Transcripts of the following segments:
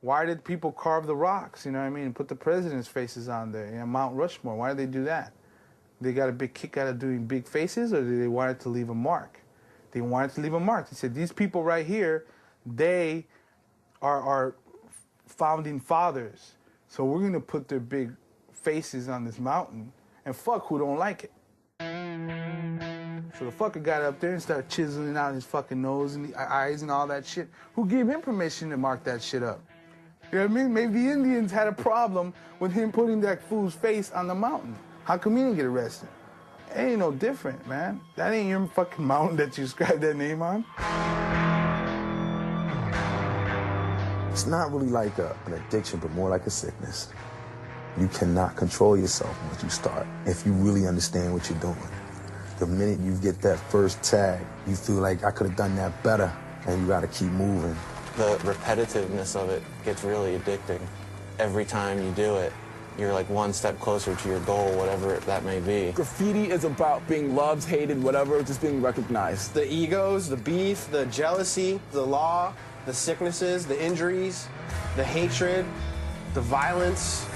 Why did people carve the rocks, you know what I mean, and put the president's faces on there, you know, Mount Rushmore? Why did they do that? They got a big kick out of doing big faces, or did they want it to leave a mark? They wanted to leave a mark. They said, these people right here, they are our founding fathers. So we're going to put their big faces on this mountain, and fuck who don't like it. So the fucker got up there and started chiseling out his fucking nose and the eyes and all that shit. Who gave him permission to mark that shit up? You know what I mean? Maybe the Indians had a problem with him putting that fool's face on the mountain. How come he didn't get arrested? It ain't no different, man. That ain't your fucking mountain that you inscribed that name on. It's not really like an addiction, but more like a sickness. You cannot control yourself once you start, if you really understand what you're doing. The minute you get that first tag, you feel like I could have done that better, and you gotta keep moving. The repetitiveness of it gets really addicting. Every time you do it, you're like one step closer to your goal, whatever that may be. Graffiti is about being loved, hated, whatever, just being recognized. The egos, the beef, the jealousy, the law, the sicknesses, the injuries, the hatred, the violence.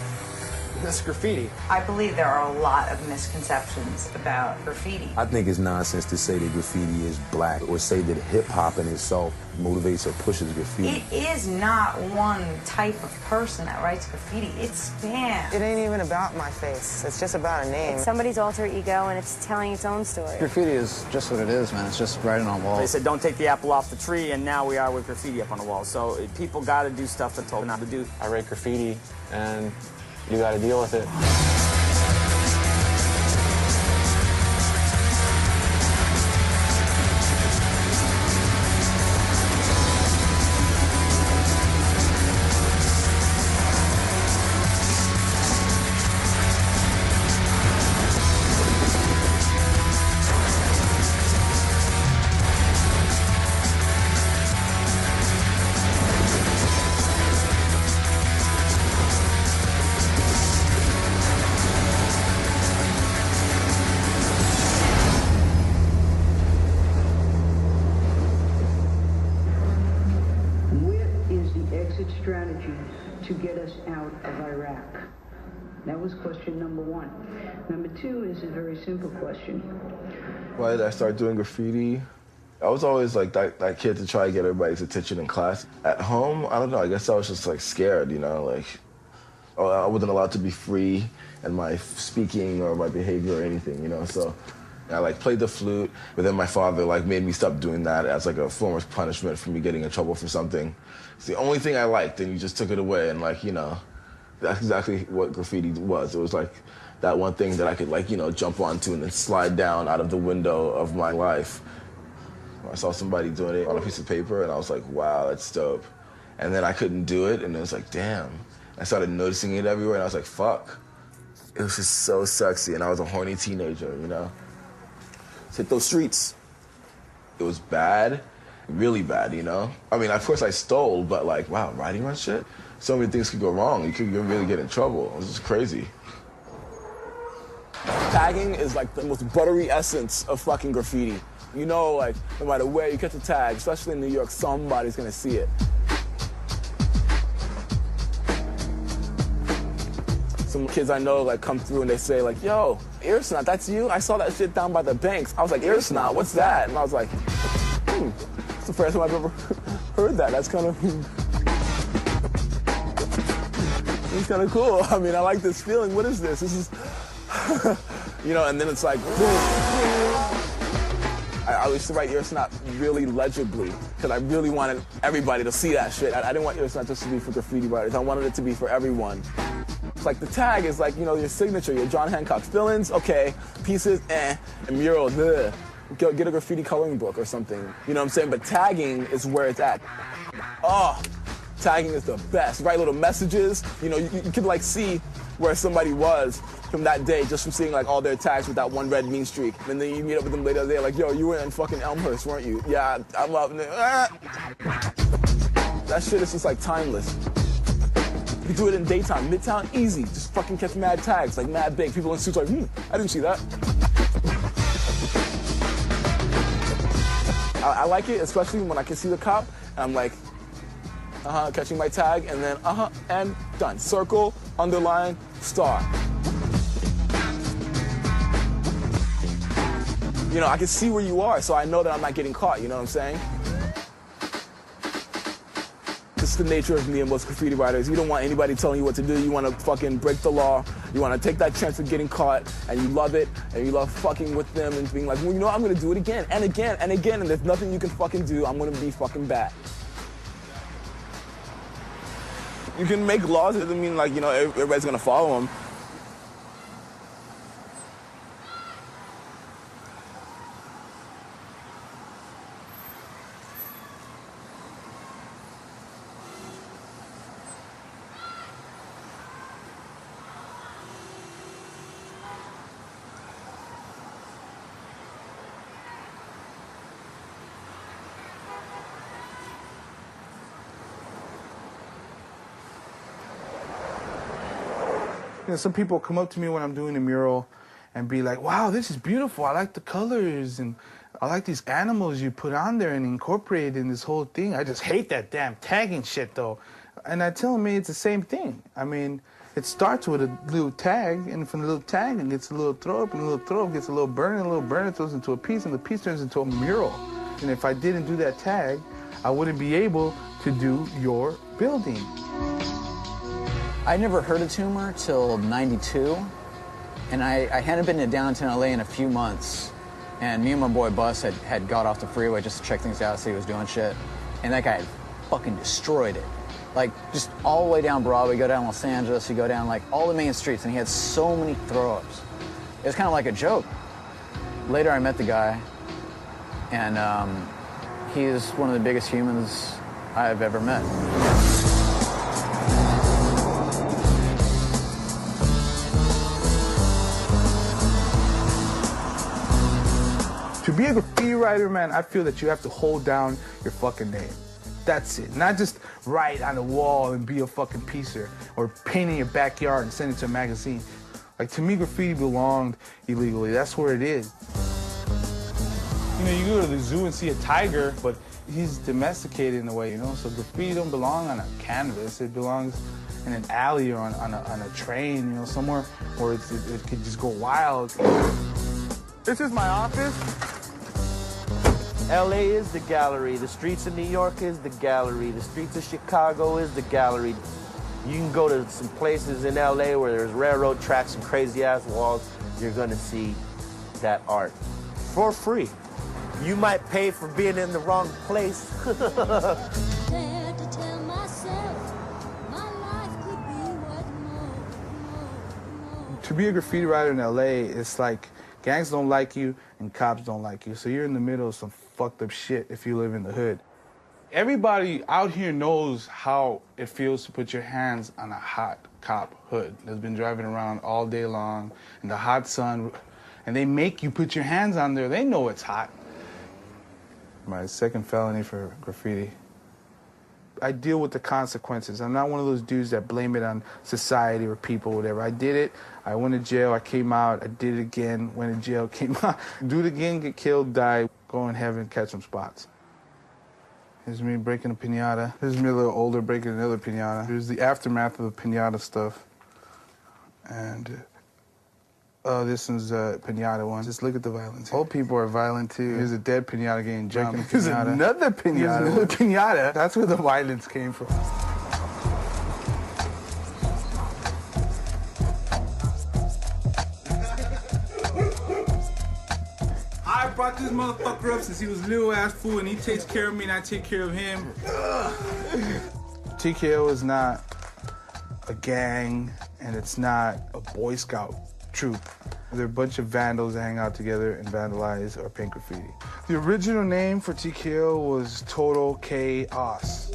That's graffiti. I believe there are a lot of misconceptions about graffiti. I think it's nonsense to say that graffiti is black or say that hip-hop in itself motivates or pushes graffiti. It is not one type of person that writes graffiti. It spans. It ain't even about my face. It's just about a name. It's somebody's alter ego, and it's telling its own story. Graffiti is just what it is, man. It's just writing on walls. They said, don't take the apple off the tree, and now we are with graffiti up on the wall. So people got to do stuff they're told not to do. I write graffiti, and you got to deal with it. Strategy to get us out of Iraq? That was question number one. Number two is a very simple question. Why did I start doing graffiti? I was always like that kid to try to get everybody's attention in class. At home, I don't know, I guess I was just like scared, you know, like I wasn't allowed to be free in my speaking or my behavior or anything, you know, so I like played the flute, but then my father like made me stop doing that as like a form of punishment for me getting in trouble for something. It's the only thing I liked, and you just took it away, and like, you know, that's exactly what graffiti was. It was like that one thing that I could like, you know, jump onto and then slide down out of the window of my life. I saw somebody doing it on a piece of paper, and I was like, wow, that's dope. And then I couldn't do it, and it was like, damn. I started noticing it everywhere, and I was like, fuck. It was just so sexy, and I was a horny teenager, you know? Hit those streets. It was bad, really bad, you know? I mean, of course I stole, but like, wow, writing on shit? So many things could go wrong. You could really get in trouble. It was just crazy. Tagging is like the most buttery essence of fucking graffiti. You know, like, no matter where you catch a tag, especially in New York, somebody's gonna see it. Some kids I know like come through and they say like, yo, ear snot, that's you? I saw that shit down by the banks. I was like, ear snot, what's that? And I was like, it's the first time I've ever heard that. That's kind of, it's kind of cool. I mean, I like this feeling. What is this? This is, you know, and then it's like, I used to write ear snot really legibly because I really wanted everybody to see that shit. I didn't want ear snot just to be for graffiti writers. I wanted it to be for everyone. Like the tag is like, you know, your signature, your John Hancock fill-ins, okay, pieces, and murals, ugh. Get a graffiti coloring book or something, you know what I'm saying? But tagging is where it's at. Oh, tagging is the best. Write little messages, you know, you can like see where somebody was from that day just from seeing like all their tags with that one red mean streak. And then you meet up with them later, they're like, yo, you were in fucking Elmhurst, weren't you? Yeah, I'm up. That shit is just like timeless. You can do it in daytime, midtown, easy. Just fucking catch mad tags, like mad big. People in suits like, I didn't see that. I like it, especially when I can see the cop, and I'm like, catching my tag, and then and done. Circle, underline, star. You know, I can see where you are, so I know that I'm not getting caught, you know what I'm saying? This is the nature of me and most graffiti writers. You don't want anybody telling you what to do. You want to fucking break the law. You want to take that chance of getting caught, and you love it, and you love fucking with them and being like, well, you know, I'm going to do it again and again and again, and there's nothing you can fucking do. I'm going to be fucking bad. You can make laws. It doesn't mean, like, you know, everybody's going to follow them. You know, some people come up to me when I'm doing a mural and be like, wow, this is beautiful. I like the colors and I like these animals you put on there and incorporate in this whole thing. I just hate that damn tagging shit, though. And I tell them, it's the same thing. I mean, it starts with a little tag, and from the little tag, it gets a little throw up, and the little throw up gets a little burn, and a little burn, it goes into a piece, and the piece turns into a mural. And if I didn't do that tag, I wouldn't be able to do your building. I never heard of Tumor till '92, and I hadn't been to downtown LA in a few months, and me and my boy Bus had got off the freeway just to check things out, see he was doing shit, and that guy had fucking destroyed it. Like, just all the way down Broadway, you go down Los Angeles, you go down, like, all the main streets, and he had so many throw-ups. It was kind of like a joke. Later, I met the guy, and he's one of the biggest humans I've ever met. To be a graffiti writer, man, I feel that you have to hold down your fucking name. That's it. Not just write on the wall and be a fucking piecer or paint in your backyard and send it to a magazine. Like, to me, graffiti belonged illegally. That's where it is. You know, you go to the zoo and see a tiger, but he's domesticated in a way, you know? So graffiti don't belong on a canvas. It belongs in an alley or on a train, you know, somewhere where it could just go wild. This is my office. LA is the gallery. The streets of New York is the gallery. The streets of Chicago is the gallery. You can go to some places in LA where there's railroad tracks and crazy ass walls. You're gonna see that art for free. You might pay for being in the wrong place. To be a graffiti writer in LA, it's like gangs don't like you and cops don't like you. So you're in the middle of some fucked up shit if you live in the hood. Everybody out here knows how it feels to put your hands on a hot cop hood that's been driving around all day long in the hot sun, and they make you put your hands on there. They know it's hot. My second felony for graffiti. I deal with the consequences. I'm not one of those dudes that blame it on society or people, whatever. I did it, I went to jail, I came out, I did it again, went to jail, came out. Do it again, get killed, die, go in heaven, catch some spots. Here's me breaking a piñata. Here's me a little older breaking another piñata. Here's the aftermath of the piñata stuff. And this one's a piñata one. Just look at the violence. Old people are violent too. Here's a dead piñata getting jumped. Here's another piñata. Here's another piñata. That's where the violence came from. I brought this motherfucker up since he was a little ass fool, and he takes care of me and I take care of him. TKO is not a gang, and it's not a Boy Scout troop. They're a bunch of vandals that hang out together and vandalize or paint graffiti. The original name for TKO was Total Chaos.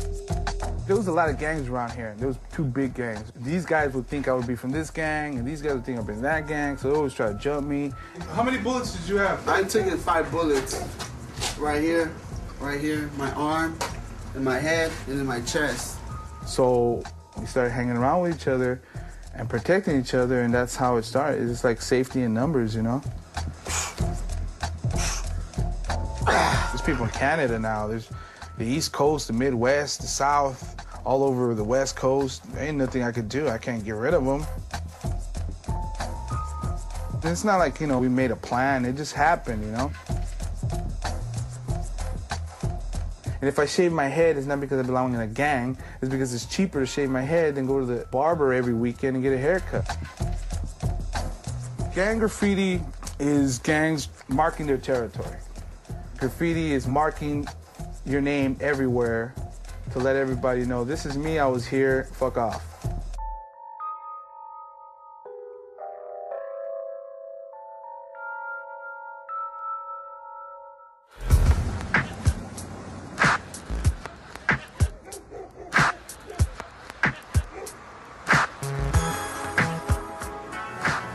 There was a lot of gangs around here. There was two big gangs. These guys would think I would be from this gang, and these guys would think I'd be from that gang, so they always try to jump me. How many bullets did you have? I took 5 bullets. Right here, my arm, in my head, and in my chest. So we started hanging around with each other and protecting each other, and that's how it started. It's like safety in numbers, you know? There's people in Canada now. There's the East Coast, the Midwest, the South, all over the West Coast. There ain't nothing I could do. I can't get rid of them. It's not like, you know, we made a plan. It just happened, you know? And if I shave my head, it's not because I belong in a gang. It's because it's cheaper to shave my head than go to the barber every weekend and get a haircut. Gang graffiti is gangs marking their territory. Graffiti is marking your name everywhere to let everybody know, this is me, I was here, fuck off.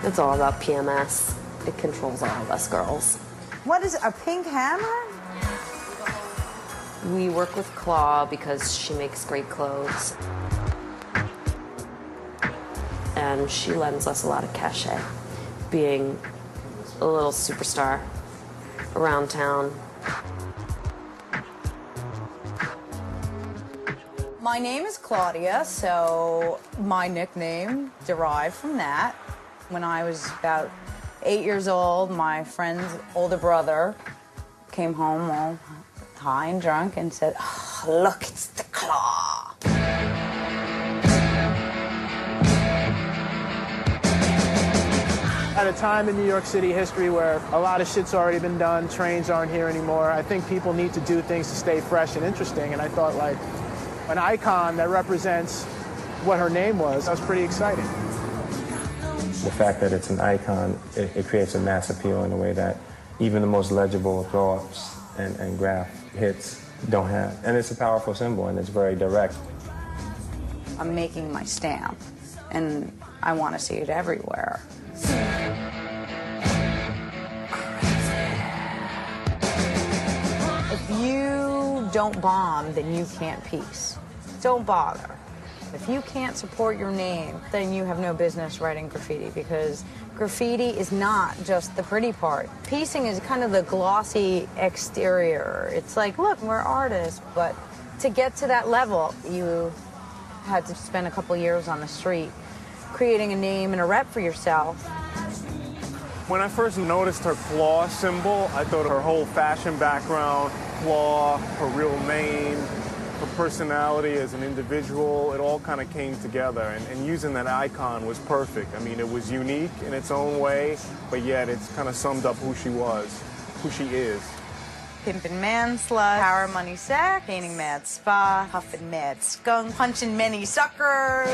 It's all about PMS. It controls all of us girls. What is it, a pink hammer? We work with Claw because she makes great clothes. And she lends us a lot of cachet, being a little superstar around town. My name is Claudia, so my nickname derived from that. When I was about 8 years old, my friend's older brother came home all high and drunk and said, oh, look, it's the Claw. At a time in New York City history where a lot of shit's already been done, trains aren't here anymore, I think people need to do things to stay fresh and interesting, and I thought, like, an icon that represents what her name was, that was pretty exciting. The fact that it's an icon, it creates a mass appeal in a way that even the most legible throw-ups and graph hits don't have. And it's a powerful symbol, and it's very direct. I'm making my stamp, and I want to see it everywhere. If you don't bomb, then you can't peace. Don't bother. If you can't support your name, then you have no business writing graffiti, because graffiti is not just the pretty part. Piecing is kind of the glossy exterior. It's like, look, we're artists, but to get to that level, you had to spend a couple years on the street creating a name and a rep for yourself. When I first noticed her claw symbol, I thought her whole fashion background, claw, her real name, her personality as an individual, it all kind of came together, and using that icon was perfect. I mean, it was unique in its own way, but yet it's kind of summed up who she was, who she is. Pimpin' man slut, power money sack, painting mad spa, huffing mad skunk, punching many suckers.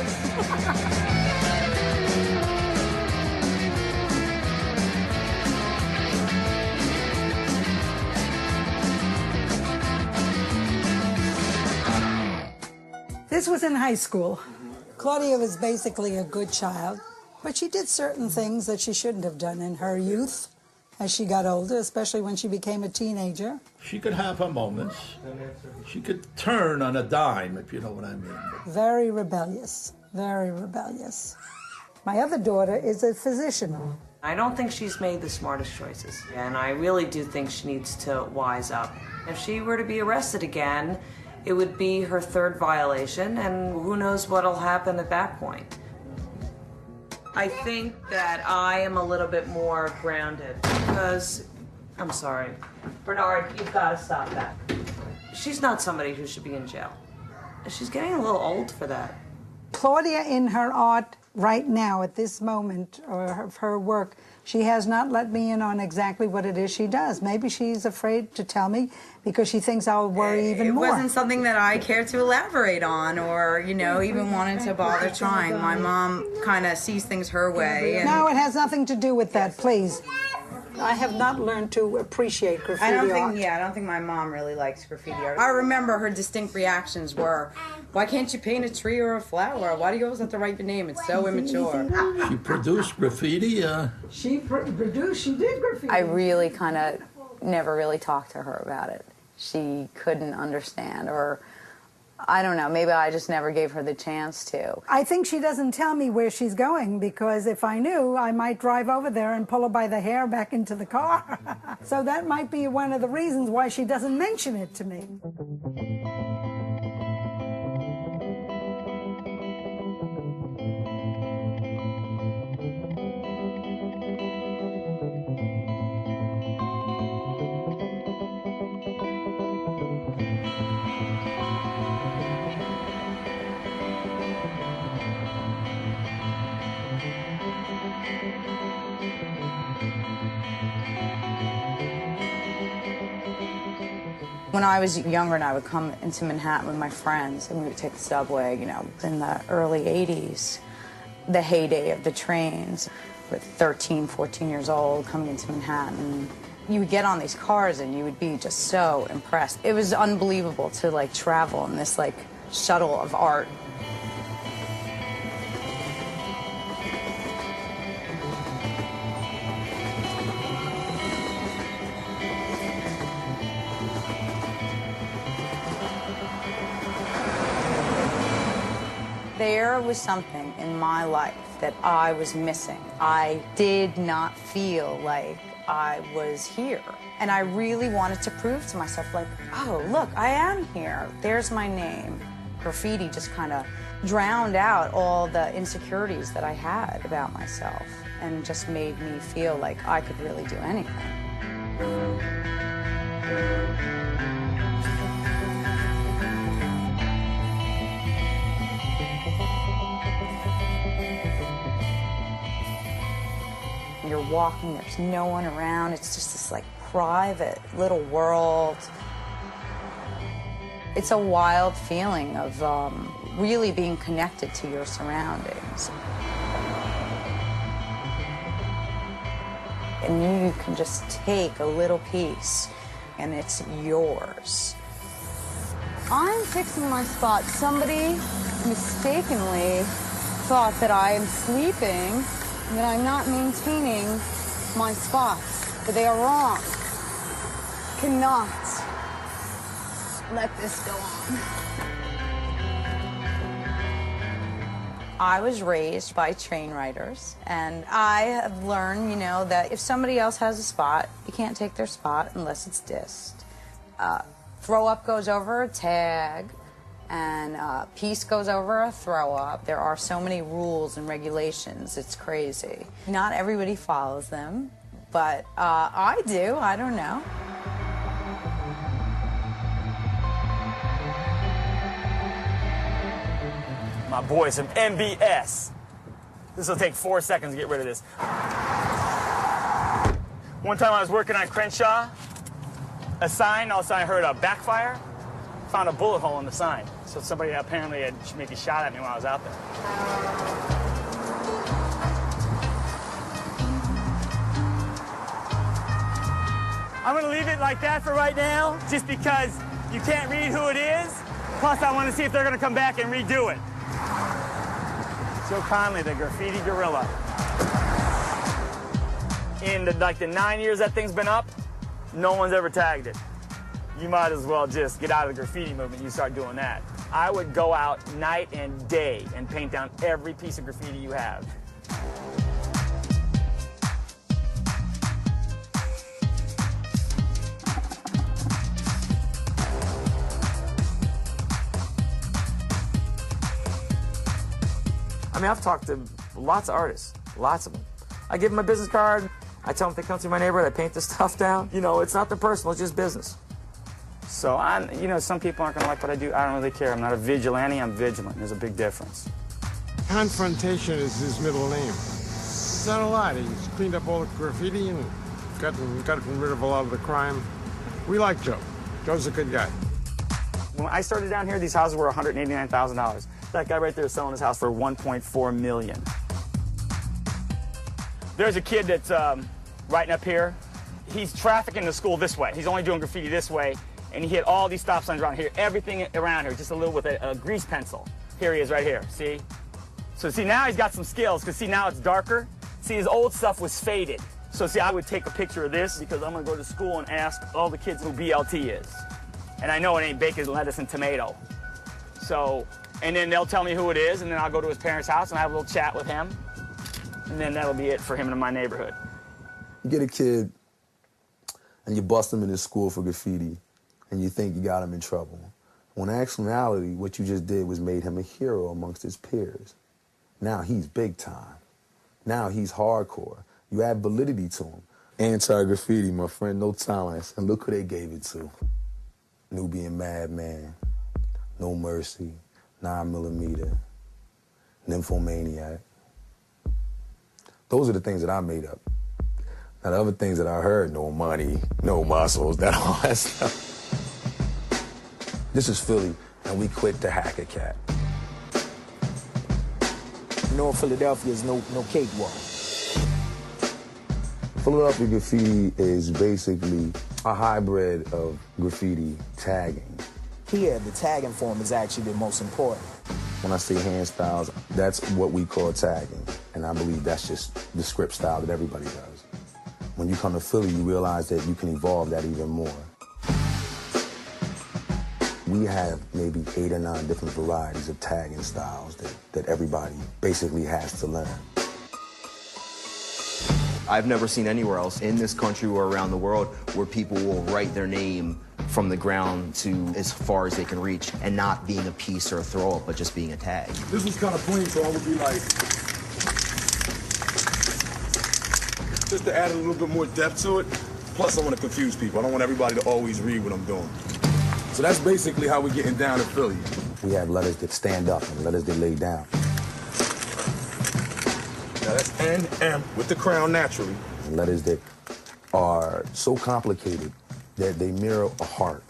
This was in high school. Claudia was basically a good child, but she did certain things that she shouldn't have done in her youth as she got older, especially when she became a teenager. She could have her moments. She could turn on a dime, if you know what I mean. Very rebellious, very rebellious. My other daughter is a physician. I don't think she's made the smartest choices, and I really do think she needs to wise up. If she were to be arrested again, it would be her third violation, and who knows what'll happen at that point. I think that I am a little bit more grounded because, I'm sorry, Bernard, you've got to stop that. She's not somebody who should be in jail. She's getting a little old for that. Claudia, in her art right now, at this moment of her work, she has not let me in on exactly what it is she does. Maybe she's afraid to tell me because she thinks I'll worry even more. It wasn't something that I cared to elaborate on or, you know, even wanted to bother trying. My mom kind of sees things her way. And no, it has nothing to do with that, please. I have not learned to appreciate graffiti art. I don't think my mom really likes graffiti art. I remember her distinct reactions were, why can't you paint a tree or a flower? Why do you always have to write your name? It's so immature. She produced graffiti? She did graffiti. I really kind of never really talked to her about it. She couldn't understand, or I don't know, maybe I just never gave her the chance to. I think she doesn't tell me where she's going, because if I knew, I might drive over there and pull her by the hair back into the car. So that might be one of the reasons why she doesn't mention it to me. When I was younger and I would come into Manhattan with my friends and we would take the subway, you know, in the early 80s, the heyday of the trains, with 13, 14 years old coming into Manhattan. You would get on these cars and you would be just so impressed. It was unbelievable to like travel in this like shuttle of art. There was something in my life that I was missing. I did not feel like I was here. And I really wanted to prove to myself, like, oh, look, I am here. There's my name. Graffiti just kind of drowned out all the insecurities that I had about myself and just made me feel like I could really do anything. You're walking, there's no one around, it's just this like private little world. It's a wild feeling of really being connected to your surroundings. And you can just take a little piece and it's yours. I'm fixing my spot. Somebody mistakenly thought that I am sleeping, that I'm not maintaining my spots, but they are wrong. Cannot let this go on. I was raised by train riders, and I have learned, you know, that if somebody else has a spot, you can't take their spot unless it's dissed. Throw up goes over a tag, and peace goes over a throw up. There are so many rules and regulations, it's crazy. Not everybody follows them, but I do, I don't know. My boys from MBS. This will take 4 seconds to get rid of this. One time I was working on Crenshaw, a sign, all of a sudden I heard a backfire, found a bullet hole in the sign. So somebody apparently had maybe shot at me when I was out there. I'm gonna leave it like that for right now, just because you can't read who it is. Plus I want to see if they're gonna come back and redo it. Joe Conley, the graffiti gorilla. In the 9 years that thing's been up, no one's ever tagged it. You might as well just get out of the graffiti movement and you start doing that. I would go out night and day and paint down every piece of graffiti you have. I mean, I've talked to lots of artists, lots of them. I give them a business card. I tell them if they come through my neighborhood, I paint this stuff down. You know, it's not the personal, it's just business. So, you know, some people aren't going to like what I do. I don't really care. I'm not a vigilante, I'm vigilant. There's a big difference. Confrontation is his middle name. He's done a lot. He's cleaned up all the graffiti and gotten rid of a lot of the crime. We like Joe. Joe's a good guy. When I started down here, these houses were $189,000. That guy right there is selling his house for $1.4 million. There's a kid that's writing up here. He's trafficking to school this way. He's only doing graffiti this way, and he hit all these stop signs around here. Everything around here, just a little with a grease pencil. Here he is right here, see? So see, now he's got some skills, because see, now it's darker. See, his old stuff was faded. So see, I would take a picture of this, because I'm going to go to school and ask all the kids who BLT is. And I know it ain't bacon, lettuce, and tomato. So, and then they'll tell me who it is, and then I'll go to his parents' house and have a little chat with him. And then that'll be it for him in my neighborhood. You get a kid and you bust him in his school for graffiti and you think you got him in trouble. When in actuality, what you just did was made him a hero amongst his peers. Now he's big time. Now he's hardcore. You add validity to him. Anti-graffiti, my friend, no tolerance. And look who they gave it to. Nubian Madman, No Mercy, 9mm, Nymphomaniac. Those are the things that I made up. Now, the other things that I heard, no money, no muscles, that all that stuff. This is Philly, and we quit to hack a cat. You know, in Philadelphia, there's no cakewalk. Philadelphia graffiti is basically a hybrid of graffiti tagging. Here, the tagging form is actually the most important. When I say hand styles, that's what we call tagging. And I believe that's just the script style that everybody does. When you come to Philly, you realize that you can evolve that even more. We have maybe 8 or 9 different varieties of tagging styles that everybody basically has to learn. I've never seen anywhere else in this country or around the world where people will write their name from the ground to as far as they can reach and not being a piece or a throw up, but just being a tag. This was kind of plain, so I would be like, just to add a little bit more depth to it. Plus, I want to confuse people. I don't want everybody to always read what I'm doing. So that's basically how we're getting down in Philly. We have letters that stand up and letters that lay down. Now that's N, M, with the crown naturally. Letters that are so complicated that they mirror a heart.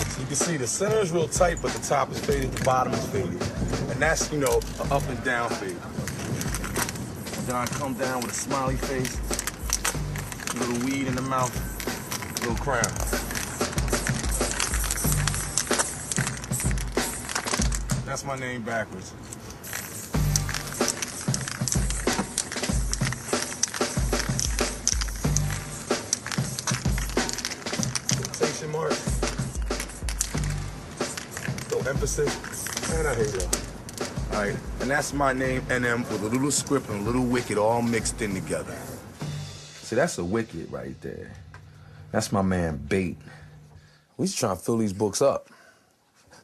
So you can see the center is real tight, but the top is faded, the bottom is faded. And that's, you know, an up and down fade. And then I come down with a smiley face, a little weed in the mouth, a little crown. That's my name backwards. Quotation mark. No emphasis. Man, I hate y'all. All right, and that's my name, NM, with a little script and a little wicked all mixed in together. See, that's a wicked right there. That's my man, Bait. We used to try to fill these books up.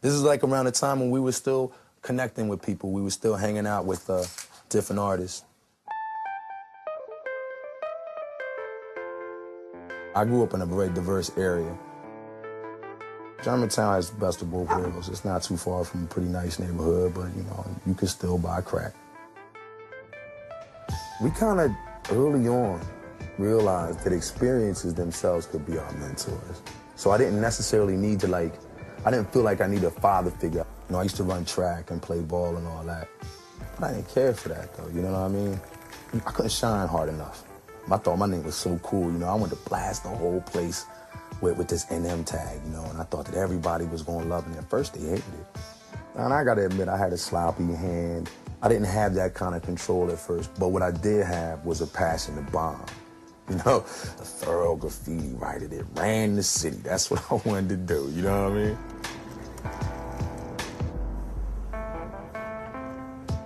This is like around the time when we were still connecting with people. We were still hanging out with different artists. I grew up in a very diverse area. Germantown has the best of both worlds. It's not too far from a pretty nice neighborhood, but, you know, you can still buy crack. We kind of, early on, realized that experiences themselves could be our mentors. So I didn't necessarily need to, I didn't feel like I needed a father figure. You know, I used to run track and play ball and all that. But I didn't care for that, though, you know what I mean? I couldn't shine hard enough. I thought my name was so cool, you know, I wanted to blast the whole place with this NM tag, you know, and I thought that everybody was going to love me. At first, they hated it. And I got to admit, I had a sloppy hand. I didn't have that kind of control at first, but what I did have was a passion to bomb. You know, a thorough graffiti writer that ran the city. That's what I wanted to do, you know what I mean?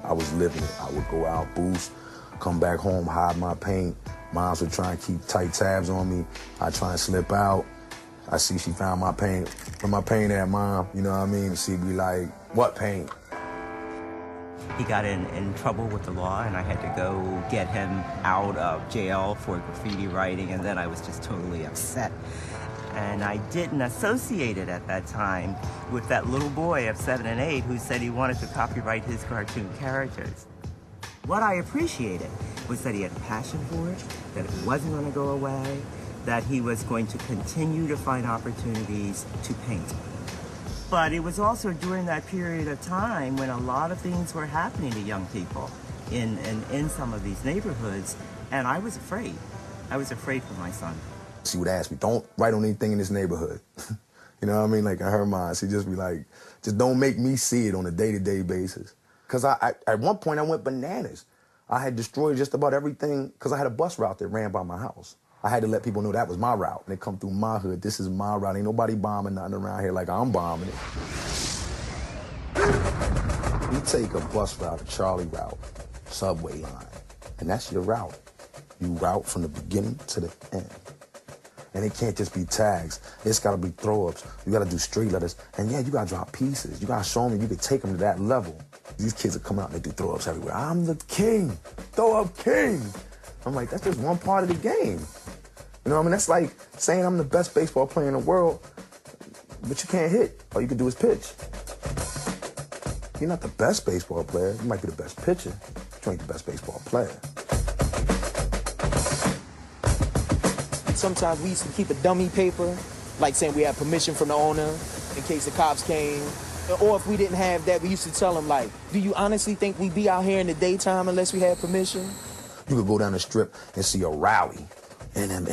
I was living it. I would go out, boost, come back home, hide my paint. Moms would try and keep tight tabs on me. I'd try and slip out. I see she found my paint. Where my paint at, Mom? You know what I mean? And she'd be like, what paint? He got in trouble with the law, and I had to go get him out of jail for graffiti writing, and then I was just totally upset. And I didn't associate it at that time with that little boy of 7 and 8 who said he wanted to copyright his cartoon characters. What I appreciated was that he had a passion for it, that it wasn't going to go away, that he was going to continue to find opportunities to paint. But it was also during that period of time when a lot of things were happening to young people in some of these neighborhoods, and I was afraid. I was afraid for my son. She would ask me, don't write on anything in this neighborhood. You know what I mean? Like in her mind, she'd just be like, just don't make me see it on a day-to-day basis. Because at one point, I went bananas. I had destroyed just about everything because I had a bus route that ran by my house. I had to let people know that was my route. And they come through my hood. This is my route. Ain't nobody bombing nothing around here like I'm bombing it. You take a bus route, a Charlie route, subway line, and that's your route. You route from the beginning to the end. And it can't just be tags. It's got to be throw-ups. You got to do street letters. And yeah, you got to drop pieces. You got to show them you can take them to that level. These kids are coming out and they do throw-ups everywhere. I'm the king, throw-up king. I'm like, that's just one part of the game. You know what I mean? That's like saying I'm the best baseball player in the world, but you can't hit. All you can do is pitch. You're not the best baseball player. You might be the best pitcher, but you ain't the best baseball player. sometimes we used to keep a dummy paper, like saying we had permission from the owner in case the cops came. Or if we didn't have that, we used to tell them, like, do you honestly think we'd be out here in the daytime unless we had permission? You could go down the strip and see a rally. NM.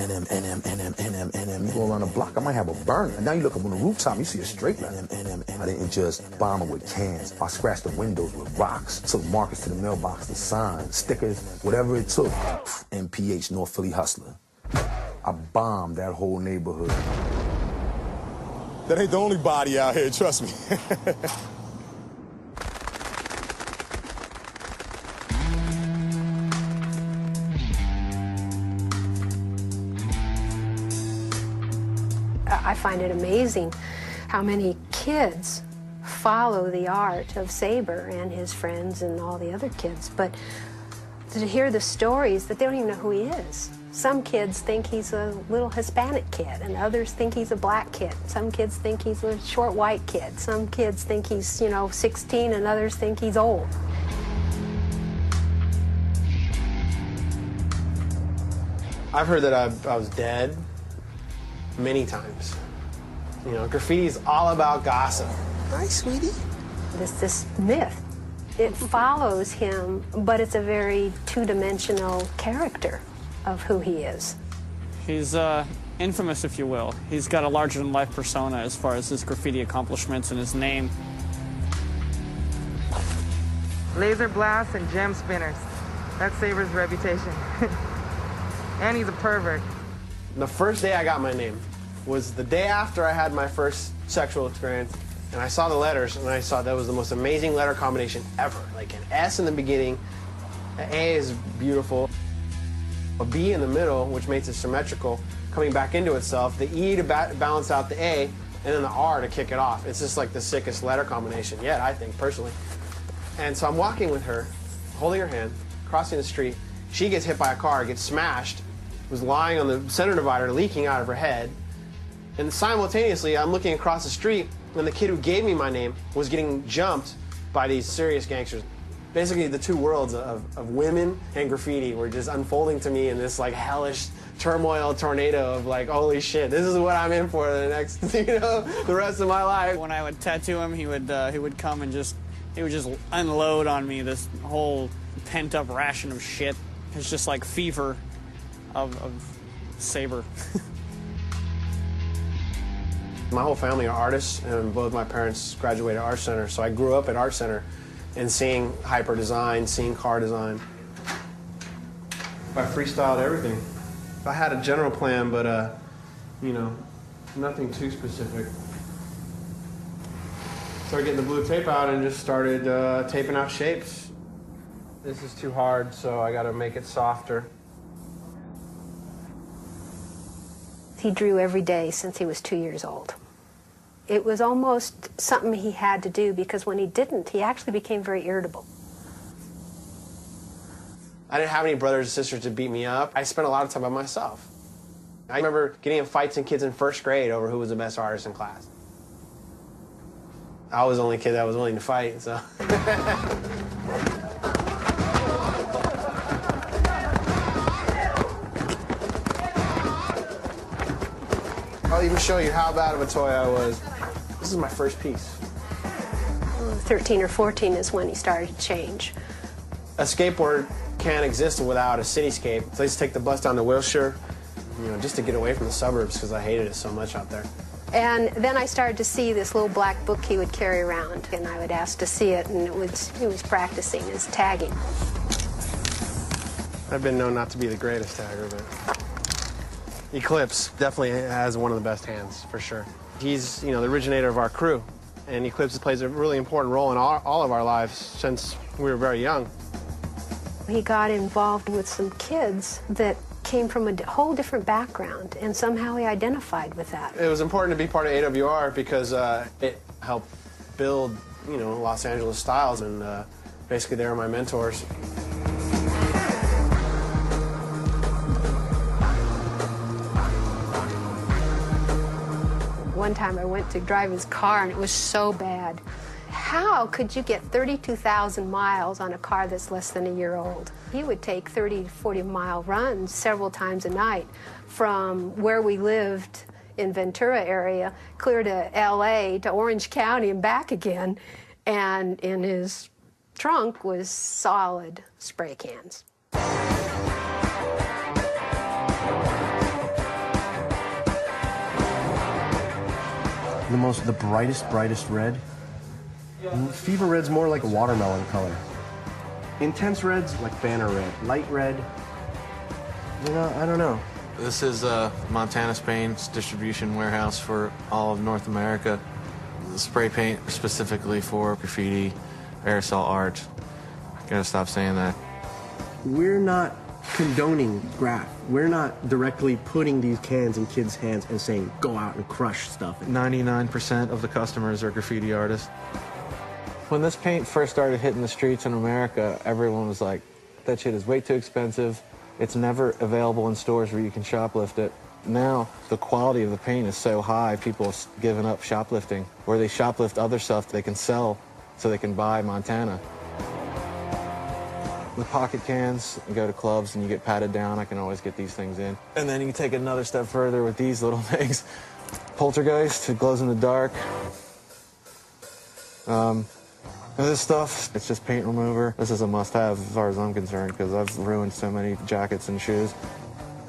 You go around the block, I might have a burner. And now you look up on the rooftop, you see a straight line. I didn't just bomb it with cans. I scratched the windows with rocks. Took markers to the mailbox, the signs, stickers, whatever it took. MPH, North Philly Hustler. I bombed that whole neighborhood. That ain't the only body out here, trust me. I find it amazing how many kids follow the art of Sabre and his friends and all the other kids, but to hear the stories that they don't even know who he is. Some kids think he's a little Hispanic kid, and others think he's a black kid. Some kids think he's a short white kid. Some kids think he's, 16, and others think he's old. I've heard that I was dead many times. Graffiti is all about gossip. Hi, sweetie. This myth, it follows him, but it's a very two-dimensional character of who he is. He's infamous, if you will. He's got a larger-than-life persona as far as his graffiti accomplishments and his name. Laser blasts and gem spinners. That's Sabre's reputation. And he's a pervert. The first day I got my name was the day after I had my first sexual experience, and I saw the letters, and I saw that was the most amazing letter combination ever. Like an S in the beginning, an A is beautiful, a B in the middle, which makes it symmetrical, coming back into itself, the E to balance out the A, and then the R to kick it off. It's just like the sickest letter combination yet, I think, personally. And so I'm walking with her, holding her hand, crossing the street. She gets hit by a car, gets smashed, was lying on the center divider, leaking out of her head. And simultaneously, I'm looking across the street, and the kid who gave me my name was getting jumped by these serious gangsters. Basically, the two worlds of women and graffiti were just unfolding to me in this like hellish turmoil tornado of like, holy shit, this is what I'm in for the next, the rest of my life. When I would tattoo him, he would come and he would just unload on me this whole pent-up ration of shit. It's just like fever of Sabre. My whole family are artists, and both my parents graduated Art Center, so I grew up at Art Center and seeing hyper design, seeing car design. I freestyled everything. I had a general plan, but nothing too specific. Started getting the blue tape out and just started taping out shapes. This is too hard, so I gotta make it softer. He drew every day since he was 2 years old. It was almost something he had to do, because when he didn't, he actually became very irritable. I didn't have any brothers or sisters to beat me up. I spent a lot of time by myself. I remember getting in fights in kids in first grade over who was the best artist in class. I was the only kid that was willing to fight, so. I'll even show you how bad of a toy I was. This is my first piece. 13 or 14 is when he started to change. A skateboard can't exist without a cityscape. So I used to take the bus down to Wilshire, just to get away from the suburbs because I hated it so much out there. And then I started to see this little black book he would carry around, and I would ask to see it, and he was practicing his tagging. I've been known not to be the greatest tagger, but Eclipse definitely has one of the best hands, for sure. He's, the originator of our crew, and Eclipse plays a really important role in all of our lives since we were very young. He got involved with some kids that came from a whole different background, and somehow he identified with that. It was important to be part of AWR because it helped build, Los Angeles styles, and basically they were my mentors. One time I went to drive his car, and it was so bad. How could you get 32,000 miles on a car that's less than a year old? He would take 30 to 40-mile runs several times a night from where we lived in Ventura area, clear to LA, to Orange County and back again. And in his trunk was solid spray cans. The brightest red. Fever red's more like a watermelon color. Intense red's like banner red. Light red, you know, I don't know. This is Montana's Paint's distribution warehouse for all of North America. Spray paint specifically for graffiti, aerosol art. Gotta stop saying that. We're not condoning graff. We're not directly putting these cans in kids' hands and saying, go out and crush stuff. 99% of the customers are graffiti artists. When this paint first started hitting the streets in America, everyone was like, that shit is way too expensive. It's never available in stores where you can shoplift it. Now, the quality of the paint is so high, people have given up shoplifting, where they shoplift other stuff they can sell so they can buy Montana. With pocket cans, you go to clubs and you get patted down, I can always get these things in. And then you take it another step further with these little things. Poltergeist, it glows in the dark. This stuff, it's just paint remover. This is a must-have as far as I'm concerned because I've ruined so many jackets and shoes.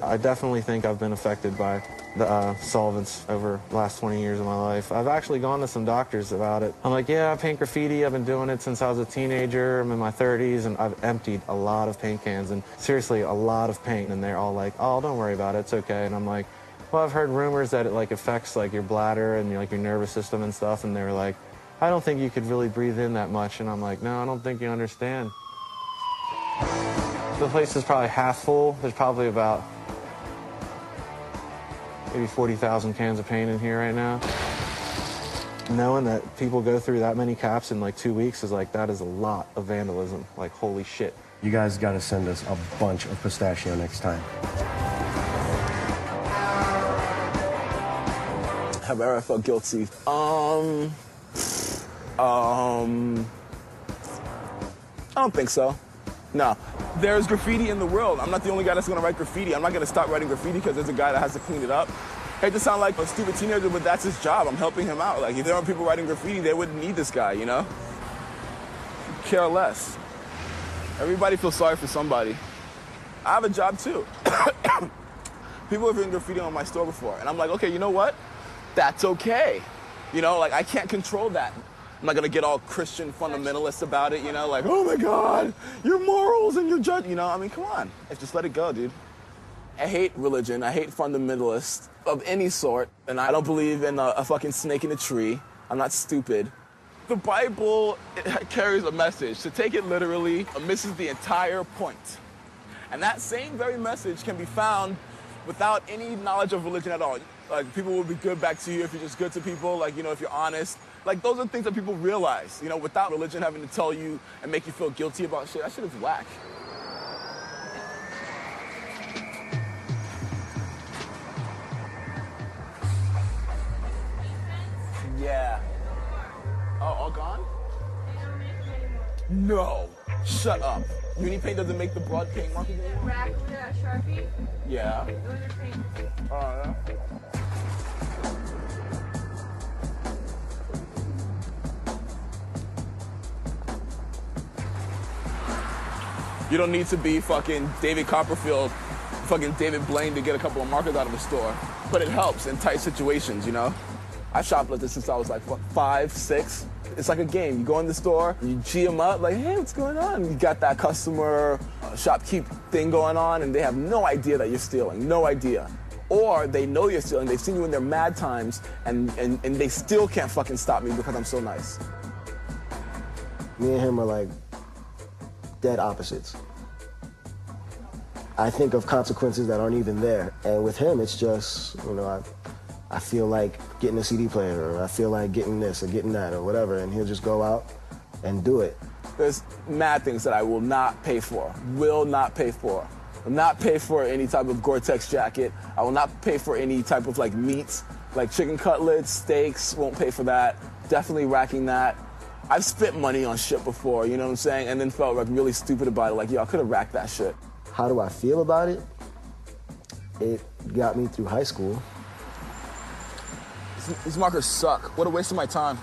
I definitely think I've been affected by the solvents over the last 20 years of my life. I've actually gone to some doctors about it. I'm like, yeah, I paint graffiti. I've been doing it since I was a teenager. I'm in my 30s, and I've emptied a lot of paint cans, and seriously, a lot of paint. And they're all like, oh, don't worry about it. It's okay. And I'm like, well, I've heard rumors that it like affects like your bladder and like your nervous system and stuff. And they were like, I don't think you could really breathe in that much. And I'm like, no, I don't think you understand. The place is probably half full. There's probably about maybe 40,000 cans of paint in here right now. Knowing that people go through that many caps in like 2 weeks is like, that is a lot of vandalism. Like, holy shit. You guys got to send us a bunch of pistachio next time. Have I ever felt guilty? I don't think so. No. There's graffiti in the world. I'm not the only guy that's gonna write graffiti. I'm not gonna stop writing graffiti because there's a guy that has to clean it up. I hate to sound like a stupid teenager, but that's his job. I'm helping him out. Like, if there weren't people writing graffiti, they wouldn't need this guy, you know? Care less. Everybody feels sorry for somebody. I have a job too. People have written graffiti on my store before, and I'm like, okay, you know what? That's okay. You know, like, I can't control that. I'm not gonna get all Christian fundamentalist about it, you know, like, oh my God, your morals and your judge, you know, I mean, come on. Just let it go, dude. I hate religion. I hate fundamentalists of any sort, and I don't believe in a fucking snake in a tree. I'm not stupid. The Bible, it carries a message. To take it literally misses the entire point. And that same very message can be found without any knowledge of religion at all. Like, people will be good back to you if you're just good to people, like, you know, if you're honest. Like, those are things that people realize, you know, without religion having to tell you and make you feel guilty about shit. That shit is whack. Yeah. Oh, all gone? No. Shut up. Uni paint doesn't make the broad paint markings anymore? Rack with a Sharpie? Yeah. Those are paint. Oh, yeah. You don't need to be fucking David Copperfield, fucking David Blaine to get a couple of markers out of a store. But it helps in tight situations, you know? I shoplifted since I was like, what, 5, 6? It's like a game. You go in the store, you G them up, like, hey, what's going on? You got that customer shopkeep thing going on, and they have no idea that you're stealing, no idea. Or they know you're stealing, they've seen you in their mad times, and they still can't fucking stop me because I'm so nice. Me and him are like dead opposites. I think of consequences that aren't even there. And with him, it's just, you know, I feel like getting a CD player, or I feel like getting this or getting that or whatever, and he'll just go out and do it. There's mad things that I will not pay for, will not pay for. Will not pay for any type of Gore-Tex jacket. I will not pay for any type of like meats, like chicken cutlets, steaks, won't pay for that. Definitely racking that. I've spent money on shit before, you know what I'm saying? And then felt like really stupid about it, like, yo, I could have racked that shit. How do I feel about it? It got me through high school. These markers suck. What a waste of my time.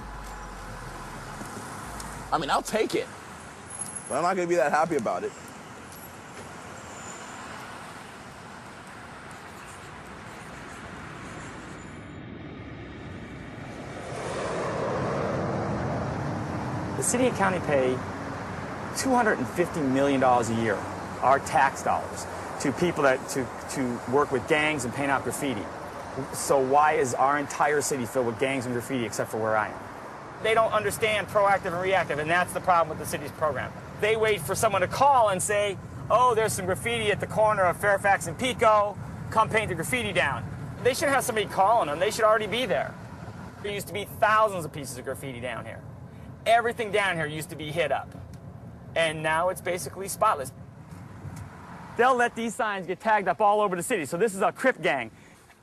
I mean, I'll take it, but I'm not gonna be that happy about it. The city and county pay $250 million a year, our tax dollars, to people to work with gangs and paint out graffiti. So why is our entire city filled with gangs and graffiti except for where I am? They don't understand proactive and reactive, and that's the problem with the city's program. They wait for someone to call and say, oh, there's some graffiti at the corner of Fairfax and Pico, come paint the graffiti down. They should have somebody calling them. They should already be there. There used to be thousands of pieces of graffiti down here. Everything down here used to be hit up, and now it's basically spotless. They'll let these signs get tagged up all over the city. So this is a Crip gang.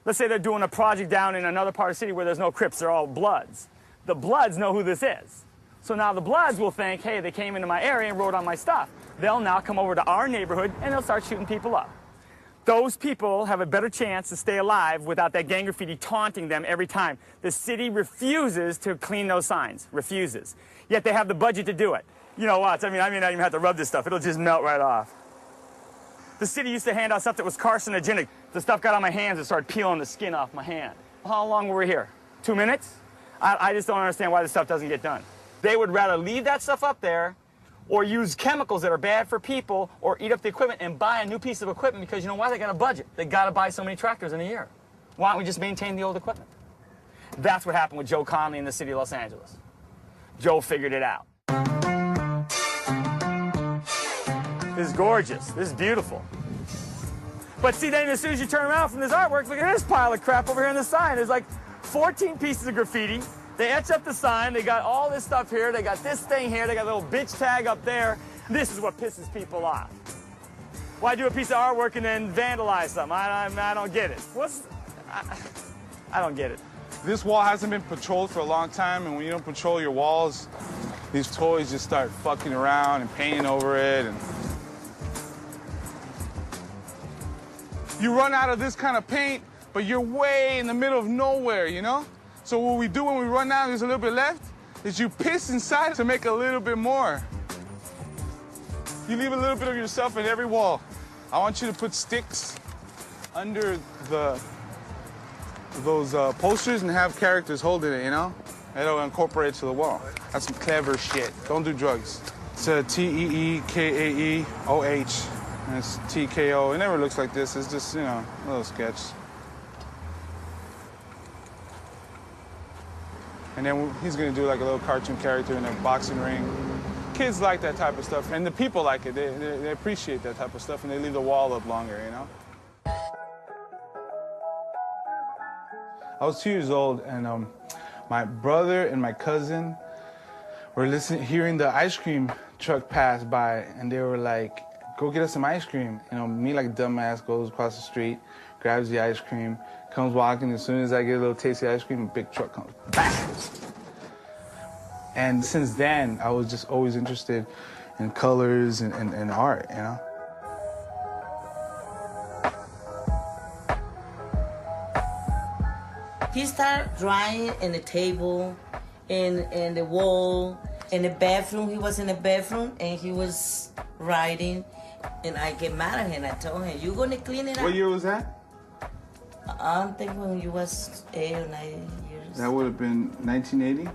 Let's say they're doing a project down in another part of the city where there's no Crips, they're all Bloods. The Bloods know who this is. So now the Bloods will think, hey, they came into my area and wrote on my stuff. They'll now come over to our neighborhood and they'll start shooting people up. Those people have a better chance to stay alive without that gang graffiti taunting them every time. The city refuses to clean those signs, refuses. Yet they have the budget to do it. You know what, I may not even have to rub this stuff, it'll just melt right off. The city used to hand out stuff that was carcinogenic. The stuff got on my hands and started peeling the skin off my hand. How long were we here? 2 minutes? I just don't understand why this stuff doesn't get done. They would rather leave that stuff up there or use chemicals that are bad for people or eat up the equipment and buy a new piece of equipment because you know why? They got a budget. They got to buy so many tractors in a year. Why don't we just maintain the old equipment? That's what happened with Joe Conley in the city of Los Angeles. Joe figured it out. This is gorgeous. This is beautiful. But see, then as soon as you turn around from this artwork, look at this pile of crap over here on the sign. There's like 14 pieces of graffiti. They etch up the sign. They got all this stuff here. They got this thing here. They got a little bitch tag up there. This is what pisses people off. Why do a piece of artwork and then vandalize something? I don't get it. I don't get it. This wall hasn't been patrolled for a long time, and when you don't patrol your walls, these toys just start fucking around and painting over it. And you run out of this kind of paint, but you're way in the middle of nowhere, you know? So what we do when we run out, there's a little bit left, is you piss inside to make a little bit more. You leave a little bit of yourself in every wall. I want you to put sticks under those posters and have characters holding it, you know? It'll incorporate it to the wall. That's some clever shit. Don't do drugs. It's a T-E-E-K-A-E-O-H. And it's T-K-O. It never looks like this. It's just, you know, a little sketch. And then he's gonna do like a little cartoon character in a boxing ring. Kids like that type of stuff, and the people like it. They appreciate that type of stuff, and they leave the wall up longer, you know? I was 2 years old, and my brother and my cousin were hearing the ice cream truck pass by, and they were like, go get us some ice cream. You know, me like a dumbass goes across the street, grabs the ice cream, comes walking. As soon as I get a little taste of ice cream, a big truck comes. Bang! And since then, I was just always interested in colors and art, you know? He started drawing in the table, in the wall, in the bathroom. He was in the bathroom and he was writing. And I get mad at him. I told him, you gonna clean it up? What year was that? I think when you was 8 or 9 years. That would have been 1980?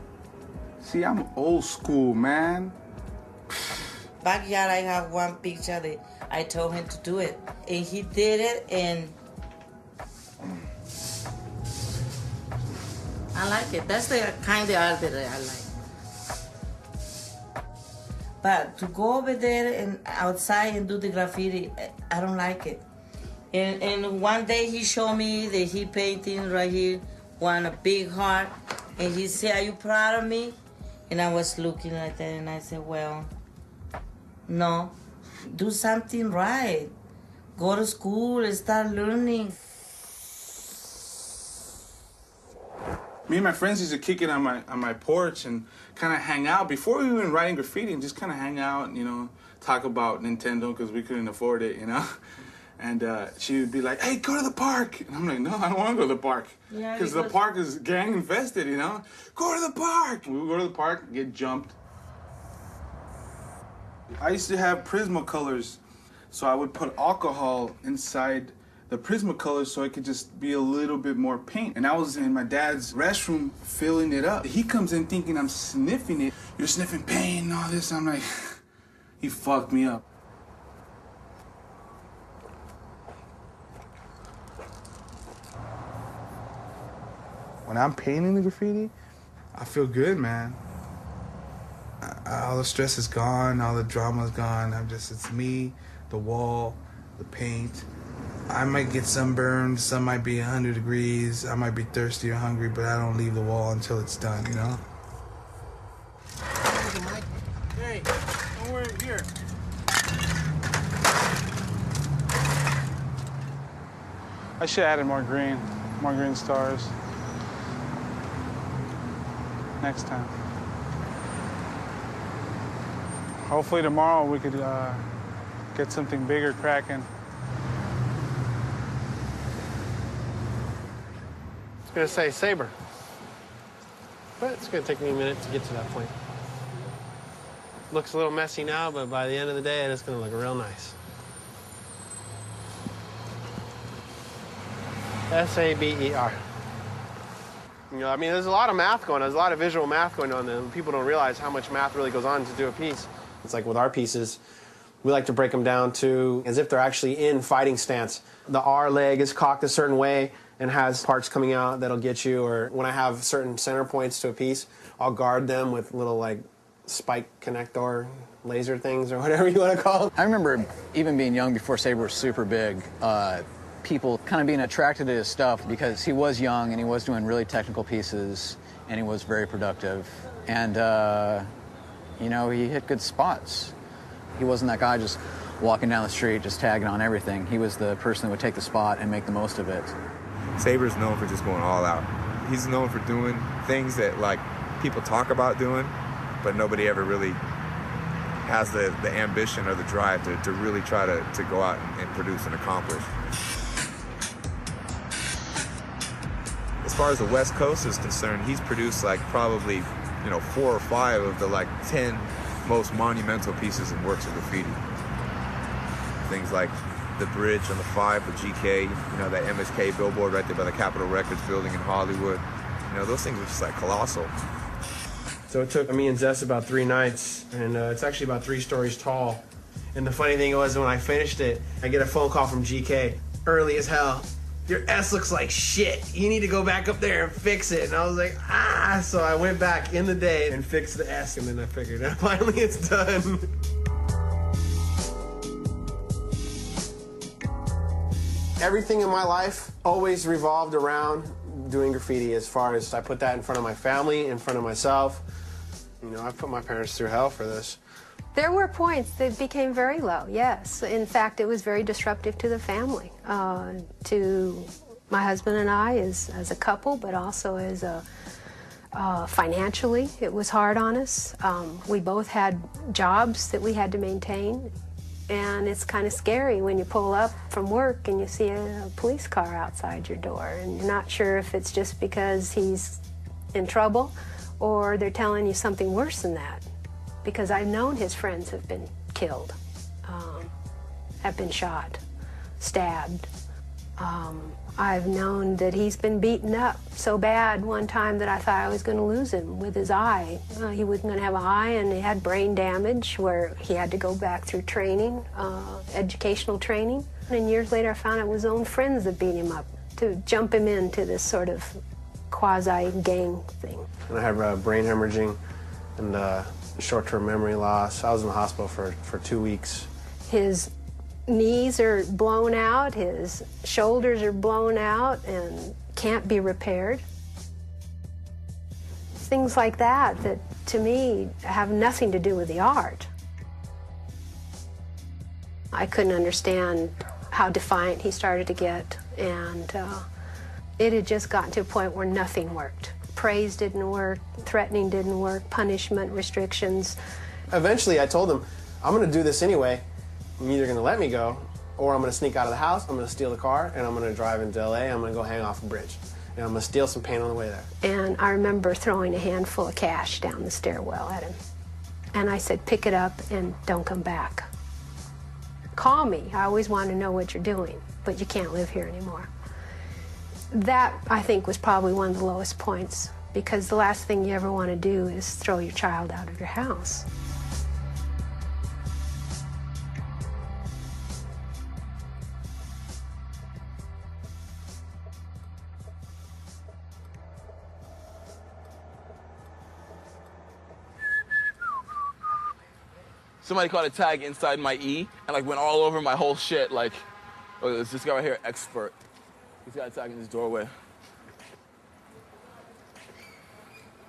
See, I'm old school, man. Backyard, I have one picture that I told him to do it. And he did it, and I like it. That's the kind of art that I like. But to go over there and outside and do the graffiti, I don't like it. And one day he showed me that he painting right here, a big heart. And he said, are you proud of me? And I was looking at that and I said, well, no, do something right. Go to school and start learning. Me and my friends used to kick it on my porch and kind of hang out before we were even writing graffiti, and just kind of hang out and, you know, talk about Nintendo because we couldn't afford it, you know. And she would be like, "Hey, go to the park." And I'm like, "No, I don't want to go to the park." Yeah, because the park is gang infested, you know. Go to the park. We would go to the park, get jumped. I used to have Prismacolors, so I would put alcohol inside the Prismacolors so it could just be a little bit more paint. And I was in my dad's restroom filling it up. He comes in thinking I'm sniffing it. "You're sniffing paint and all this." I'm like, he fucked me up. When I'm painting the graffiti, I feel good, man. All the stress is gone, all the drama is gone. It's me, the wall, the paint. I might get sunburned, some might be 100 degrees, I might be thirsty or hungry, but I don't leave the wall until it's done, you know? Hey, don't worry, here. I should have added more green stars. Next time. Hopefully tomorrow we could get something bigger cracking. It's gonna say Sabre, but it's gonna take me a minute to get to that point. Looks a little messy now, but by the end of the day, it's gonna look real nice. S-A-B-E-R. You know, I mean, there's a lot of math going on. There's a lot of visual math going on, and people don't realize how much math really goes on to do a piece. It's like with our pieces, we like to break them down to as if they're actually in fighting stance. The R leg is cocked a certain way and has parts coming out that'll get you, or when I have certain center points to a piece, I'll guard them with little, like, spike connector laser things or whatever you want to call them. I remember even being young before Sabre was super big, people kind of being attracted to his stuff because he was young and he was doing really technical pieces and he was very productive. And, you know, he hit good spots. He wasn't that guy just walking down the street, just tagging on everything. He was the person that would take the spot and make the most of it. Sabre's known for just going all out. He's known for doing things that, like, people talk about doing, but nobody ever really has the ambition or the drive to really try to go out and produce and accomplish. As far as the West Coast is concerned, he's produced like probably, you know, 4 or 5 of the like 10 most monumental pieces and works of graffiti. Things like the bridge on the 5 for GK, you know, that MSK billboard right there by the Capitol Records building in Hollywood. You know, those things are just like colossal. So it took me and Zess about 3 nights, and it's actually about 3 stories tall. And the funny thing was, when I finished it, I get a phone call from GK, early as hell. "Your S looks like shit. You need to go back up there and fix it." And I was like, ah! So I went back in the day and fixed the S, and then I figured out finally it's done. Everything in my life always revolved around doing graffiti, as far as I put that in front of my family, in front of myself. You know, I've put my parents through hell for this. There were points that became very low, yes. In fact, it was very disruptive to the family, to my husband and I as a couple, but also as a financially, it was hard on us. We both had jobs that we had to maintain, and it's kind of scary when you pull up from work and you see a police car outside your door, and you're not sure if it's just because he's in trouble or they're telling you something worse than that. Because I've known his friends have been killed, have been shot, stabbed. I've known that he's been beaten up so bad one time that I thought I was going to lose him with his eye. He wasn't going to have an eye, and he had brain damage where he had to go back through training, educational training. And years later I found it was his own friends that beat him up to jump him into this sort of quasi-gang thing. And I had brain hemorrhaging and short-term memory loss. I was in the hospital for 2 weeks. His knees are blown out, his shoulders are blown out and can't be repaired. Things like that to me have nothing to do with the art. I couldn't understand how defiant he started to get, and it had just gotten to a point where nothing worked. Praise didn't work, threatening didn't work, punishment, restrictions. Eventually I told him, I'm gonna do this anyway. You're either gonna let me go, or I'm gonna sneak out of the house, I'm gonna steal the car, and I'm gonna drive into LA, I'm gonna go hang off a bridge. And I'm gonna steal some paint on the way there. And I remember throwing a handful of cash down the stairwell at him. And I said, pick it up and don't come back. Call me, I always want to know what you're doing, but you can't live here anymore. That, I think, was probably one of the lowest points, because the last thing you ever want to do is throw your child out of your house. Somebody caught a tag inside my E and like went all over my whole shit. Like, oh, there's this guy right here, expert. He's got a tag in his doorway.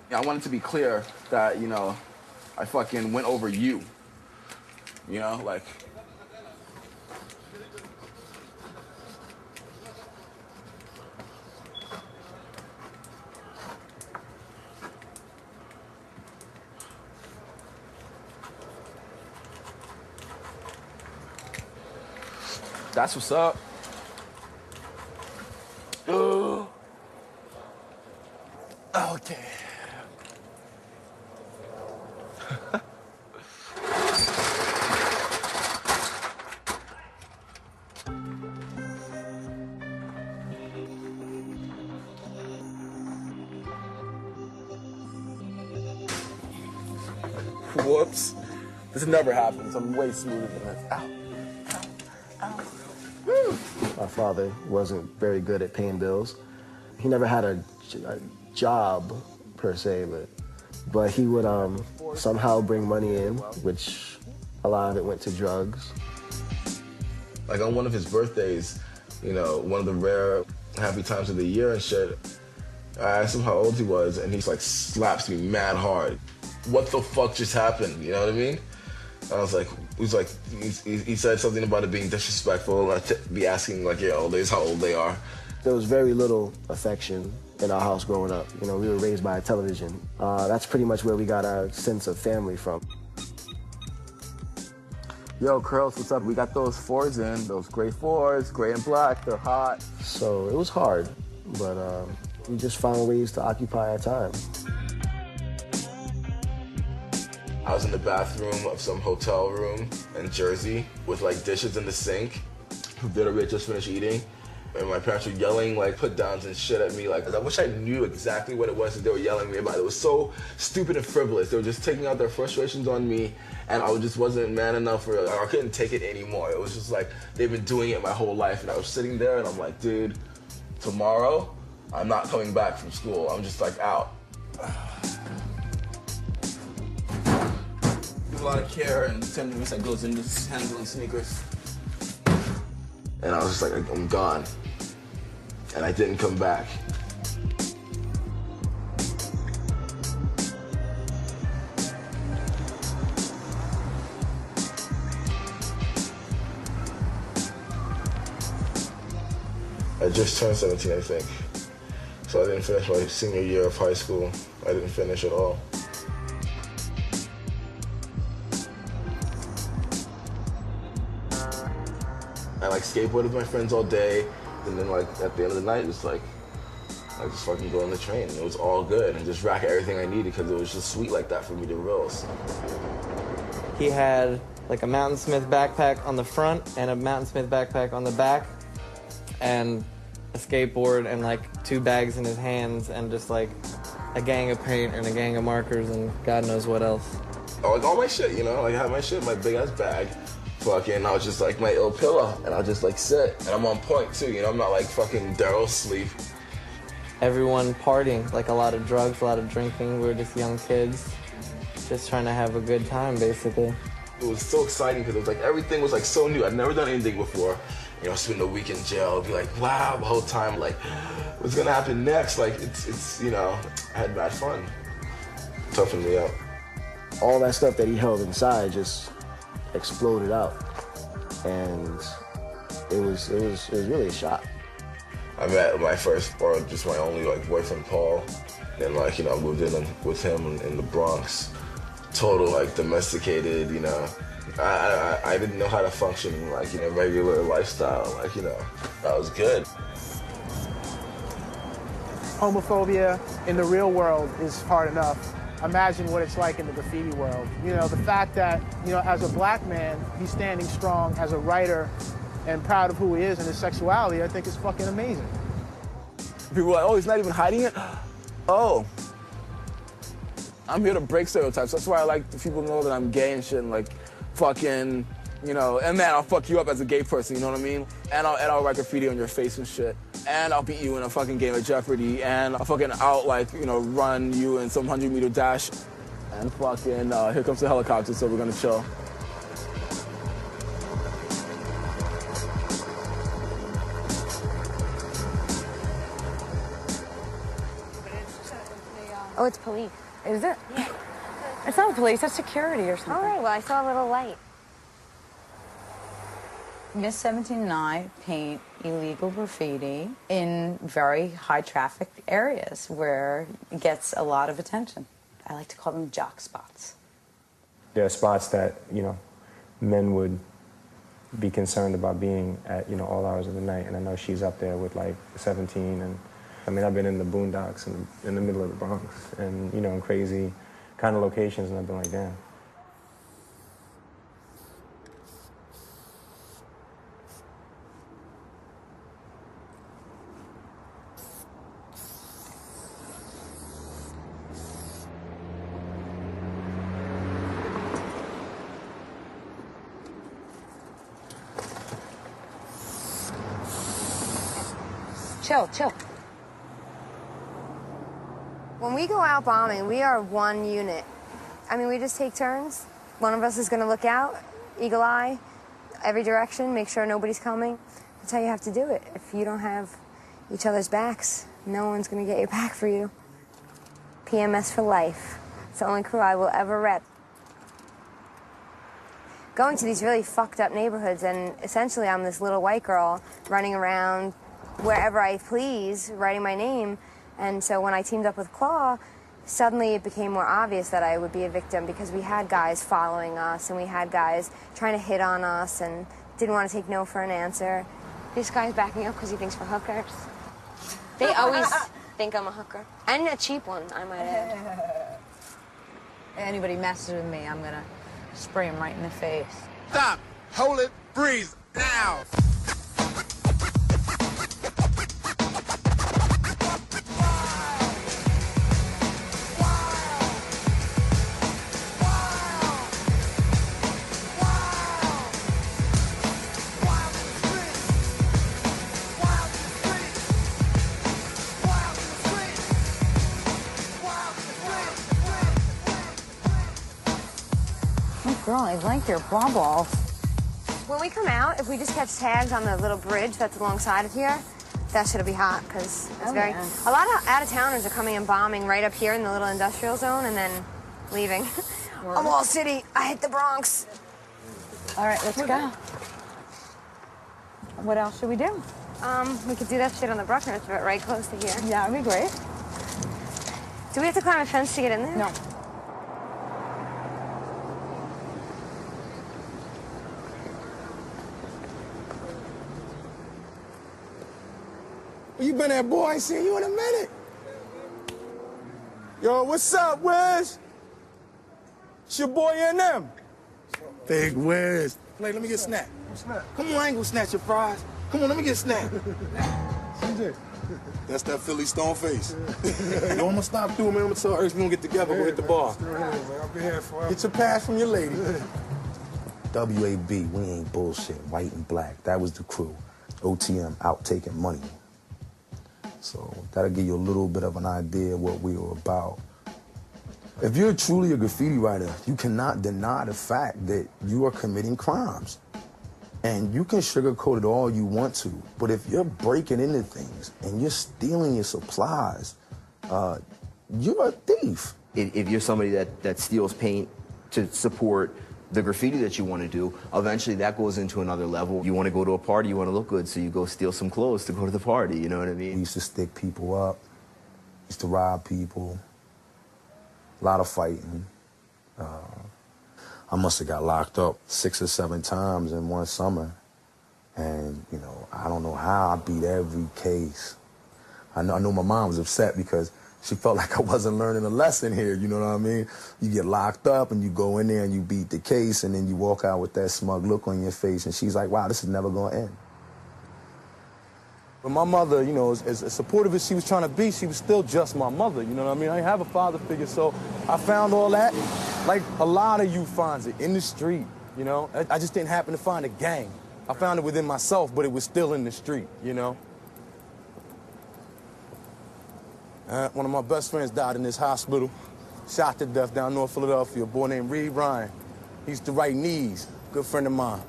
Yeah, I want it to be clear that, you know, I fucking went over you. You know, like. That's what's up. Oh. Okay. Whoops. This never happens. I'm way smoother than this. Ow. My father wasn't very good at paying bills. He never had a job, per se, but he would somehow bring money in, which a lot of it went to drugs. Like on one of his birthdays, you know, one of the rare happy times of the year and shit, I asked him how old he was, and he's like slaps me mad hard. What the fuck just happened? You know what I mean? I was like, he said something about it being disrespectful, and I'd be asking like, yeah, old days how old they are. There was very little affection in our house growing up. You know, we were raised by television. That's pretty much where we got our sense of family from. Yo, Curls, what's up? We got those 4s in, those gray 4s, gray and black, they're hot. So it was hard, but we just found ways to occupy our time. I was in the bathroom of some hotel room in Jersey with like dishes in the sink. Literally just finished eating. And my parents were yelling like put downs and shit at me. Like I wish I knew exactly what it was that they were yelling at me about. It was so stupid and frivolous. They were just taking out their frustrations on me, and I just wasn't man enough for it. Like, I couldn't take it anymore. It was just like they've been doing it my whole life, and I was sitting there and I'm like, dude, tomorrow I'm not coming back from school. I'm just like out. A lot of care and tenderness that goes into handling sneakers. And I was just like, I'm gone. And I didn't come back. I just turned 17, I think. So I didn't finish my senior year of high school. I didn't finish at all. I like skateboarded with my friends all day, and then like at the end of the night, just like I just fucking go on the train. It was all good, and just rack everything I needed because it was just sweet like that for me to reels. He had like a Mountain Smith backpack on the front and a Mountain Smith backpack on the back, and a skateboard and like 2 bags in his hands, and just like a gang of paint and a gang of markers and God knows what else. Oh, like all my shit, you know, like I had my shit in my big ass bag. Fucking, I was just like my ill pillow, and I'll just like sit, and I'm on point too, you know, I'm not like fucking Daryl sleep. Everyone partying, like a lot of drugs, a lot of drinking. We were just young kids, just trying to have a good time, basically. It was so exciting because it was like everything was like so new. I'd never done anything before. You know, spend a week in jail, I'd be like, wow, the whole time, like, what's gonna happen next? Like, it's you know, I had bad fun. Toughened me up. All that stuff that he held inside just exploded out, and it was really a shock. I met my first, or just my only like boyfriend, Paul, And like, you know, I moved in with him in the Bronx. Total, like, domesticated, you know. I didn't know how to function in, like, you know, regular lifestyle. Like, you know, that was good. Homophobia in the real world is hard enough. Imagine what it's like in the graffiti world. You know, the fact that, you know, as a black man, he's standing strong as a writer and proud of who he is and his sexuality, I think is fucking amazing. People are like, oh, he's not even hiding it? Oh. I'm here to break stereotypes. That's why I like people know that I'm gay and shit and like fucking, you know, and man, I'll fuck you up as a gay person, you know what I mean? And I'll write graffiti on your face and shit. And I'll beat you in a fucking game of Jeopardy. And I'll fucking like, you know, run you in some 100-meter dash. And fucking, here comes the helicopter, so we're gonna chill. Oh, it's police. Is it? Yeah. It's not police, that's security or something. All right, well, I saw a little light. Miss 17 and I paint illegal graffiti in very high traffic areas where it gets a lot of attention. I like to call them jock spots. There are spots that, you know, men would be concerned about being at, you know, all hours of the night. And I know she's up there with like 17. And I mean, I've been in the boondocks in the middle of the Bronx and, you know, in crazy kind of locations. And I've been like, damn. Chill, chill. When we go out bombing, we are one unit. I mean, we just take turns. One of us is going to look out, eagle eye, every direction, make sure nobody's coming. That's how you have to do it. If you don't have each other's backs, no one's going to get your back for you. PMS for life. It's the only crew I will ever rep. Going to these really fucked up neighborhoods, and essentially I'm this little white girl running around wherever I please, writing my name. And so when I teamed up with Claw, suddenly it became more obvious that I would be a victim because we had guys following us and we had guys trying to hit on us and didn't want to take no for an answer. This guy's backing up because he thinks we're hookers. They always think I'm a hooker. And a cheap one, I might add. Anybody messes with me, I'm gonna spray him right in the face. Stop! Hold it! Freeze! Now! Girl, I like your blah balls. When we come out, if we just catch tags on the little bridge that's alongside of here, that should be hot because it's very. Yeah. A lot of out-of-towners are coming and bombing right up here in the little industrial zone and then leaving. I'm Wall City. I hit the Bronx. All right, let's go. What else should we do? We could do that shit on the Bruckner's, but right close to here. Yeah, that'd be great. Do we have to climb a fence to get in there? No. Where you been at, boy? I ain't seen you in a minute. Yo, what's up, Wiz? It's your boy NM. Big Wiz. Play, let me get a snack. Come on, I ain't gonna snatch your fries. Come on, let me get a snack. CJ. That's that Philly stone face. Yo, I'm gonna stop through, man. I'm gonna tell Ernst we gonna get together, go hit the bar. I'll be here for Get your pass from your lady. WAB, we ain't bullshit, white and black. That was the crew. OTM, out taking money. So that'll give you a little bit of an idea of what we were about. If you're truly a graffiti writer, you cannot deny the fact that you are committing crimes. And you can sugarcoat it all you want to, but if you're breaking into things and you're stealing your supplies, you're a thief. If you're somebody that steals paint to support the graffiti that you want to do, eventually that goes into another level. You want to go to a party, you want to look good, so you go steal some clothes to go to the party, you know what I mean? We used to stick people up. Used to rob people. A lot of fighting. I must have got locked up 6 or 7 times in one summer. And, you know, I don't know how I beat every case. I know my mom was upset because she felt like I wasn't learning a lesson here, you know what I mean? You get locked up and you go in there and you beat the case and then you walk out with that smug look on your face and she's like, wow, this is never gonna end. But my mother, you know, as supportive as she was trying to be, she was still just my mother, you know what I mean? I didn't have a father figure, so I found all that, like a lot of you finds it, in the street, you know? I just didn't happen to find a gang. I found it within myself, but it was still in the street, you know? One of my best friends died in this hospital, shot to death down North Philadelphia, a boy named Reed Ryan. He used to write knees, good friend of mine.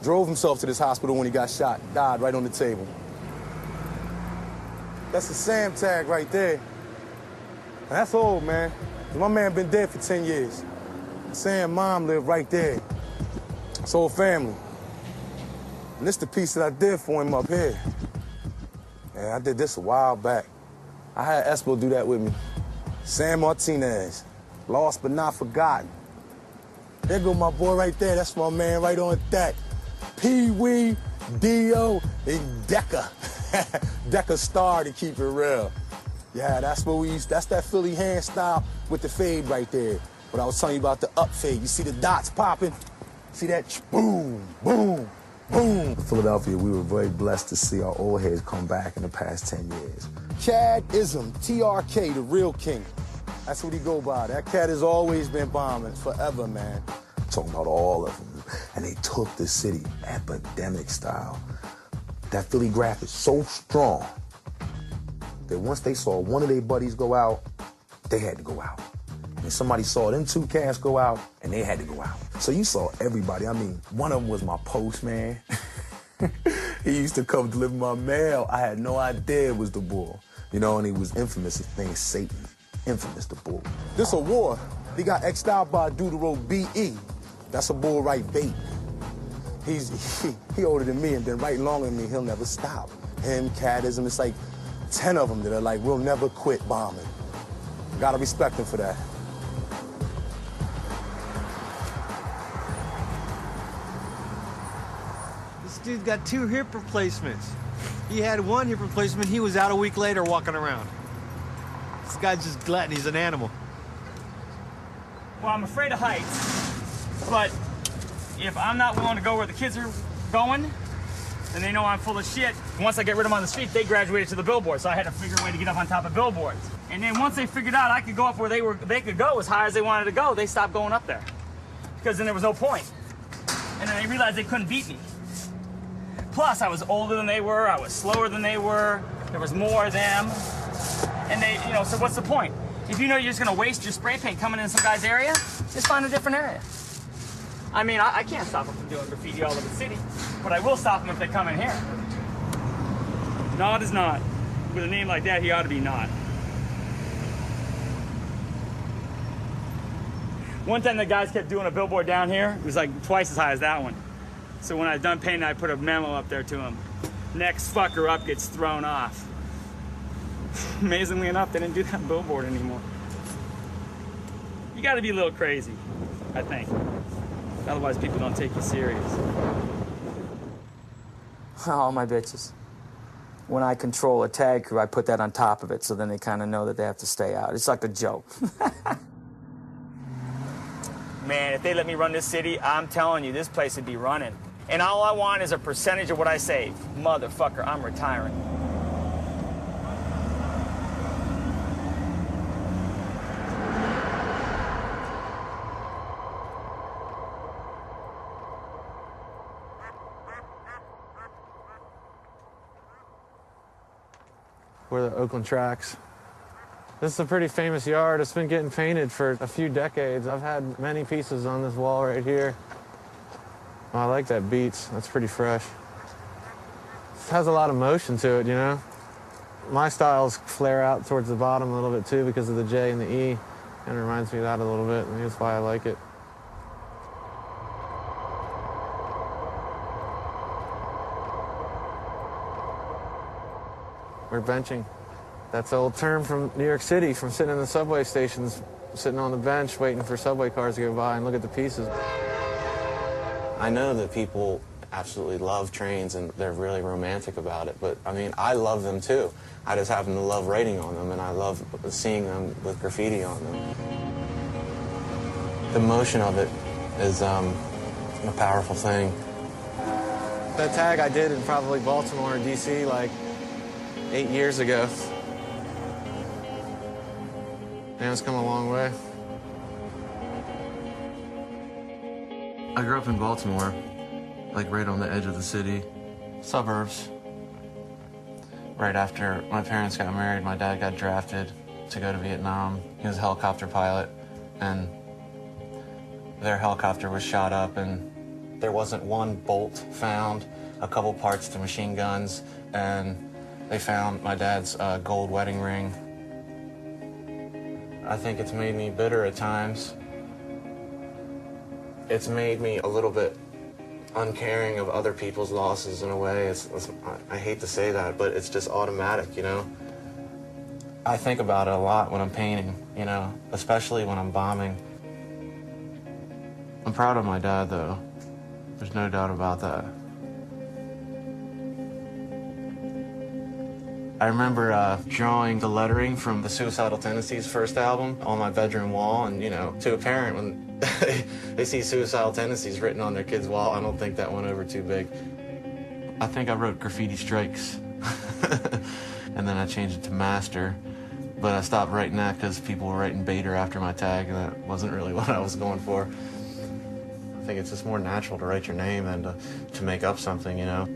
Drove himself to this hospital when he got shot, died right on the table. That's the Sam tag right there. And that's old, man. My man been dead for 10 years. Sam's mom lived right there. His whole family. And this the piece that I did for him up here. Yeah, I did this a while back. I had Espo do that with me. Sam Martinez, lost but not forgotten. There go my boy right there. That's my man right on deck. Pee-wee, Dio, and Decker. Decker Star to keep it real. Yeah, that's what we used. That's that Philly hand style with the fade right there. But I was telling you about the up fade. You see the dots popping? See that? Boom, boom, boom. Philadelphia, we were very blessed to see our old heads come back in the past 10 years. Chad-ism, TRK, the real king. That's what he go by. That cat has always been bombing, forever, man. Talking about all of them. And they took the city epidemic style. That Philly graph is so strong that once they saw one of their buddies go out, they had to go out. And somebody saw them 2 cats go out, and they had to go out. So you saw everybody. I mean, one of them was my postman. He used to come deliver my mail. I had no idea it was the bull. You know, and he was infamous. His name is Satan. Infamous, the bull. This a war. He got X'd out by a dude who wrote B.E. That's a bull right bait. He older than me and been writing longer than me. He'll never stop. Him, Cadism, it's like 10 of them that are like, we'll never quit bombing. Gotta respect him for that. This dude's got 2 hip replacements. He had 1 hip replacement, he was out a week later walking around. This guy's just glutton, he's an animal. Well, I'm afraid of heights, but if I'm not willing to go where the kids are going, then they know I'm full of shit. Once I get rid of them on the street, they graduated to the billboard, so I had to figure a way to get up on top of billboards. And then once they figured out I could go up where they could go as high as they wanted to go, they stopped going up there. Because then there was no point. And then they realized they couldn't beat me. Plus, I was older than they were, I was slower than they were, there was more of them. And they, you know, so what's the point? If you know you're just gonna waste your spray paint coming in some guy's area, just find a different area. I mean, I can't stop them from doing graffiti all over the city, but I will stop them if they come in here. Nod is not. With a name like that, he ought to be not. One time the guys kept doing a billboard down here. It was like twice as high as that one. So when I was done painting, I put a memo up there to him. Next fucker up gets thrown off. Amazingly enough, they didn't do that billboard anymore. You gotta be a little crazy, I think. Otherwise, people don't take you serious. All my bitches. When I control a tag crew, I put that on top of it, so then they kind of know that they have to stay out. It's like a joke. Man, if they let me run this city, I'm telling you, this place would be running. And all I want is a percentage of what I save. Motherfucker, I'm retiring. We're the Oakland Tracks. This is a pretty famous yard. It's been getting painted for a few decades. I've had many pieces on this wall right here. Oh, I like that Beats. That's pretty fresh. It has a lot of motion to it, you know? My styles flare out towards the bottom a little bit too because of the J and the E. Kind of reminds me of that a little bit, and that's why I like it. We're benching That's an old term from New York City, from sitting in the subway stations, sitting on the bench waiting for subway cars to go by and look at the pieces. I know that people absolutely love trains and they're really romantic about it, but I mean, I love them too. I just happen to love writing on them, and I love seeing them with graffiti on them. The motion of it is a powerful thing. That tag I did in probably Baltimore and DC like 8 years ago. Man, it's come a long way. I grew up in Baltimore, like right on the edge of the city, suburbs. Right after my parents got married, my dad got drafted to go to Vietnam. He was a helicopter pilot, and their helicopter was shot up, and there wasn't one bolt found, a couple parts to machine guns, and they found my dad's gold wedding ring. I think it's made me bitter at times. It's made me a little bit uncaring of other people's losses in a way. I hate to say that, but it's just automatic, you know? I think about it a lot when I'm painting, you know, especially when I'm bombing. I'm proud of my dad, though. There's no doubt about that. I remember drawing the lettering from the Suicidal Tendencies first album on my bedroom wall, and, you know, to a parent, when they see Suicidal Tendencies written on their kid's wall, I don't think that went over too big. I think I wrote Graffiti Strikes, and then I changed it to Master, but I stopped writing that because people were writing Bader after my tag, and that wasn't really what I was going for. I think it's just more natural to write your name than to make up something, you know?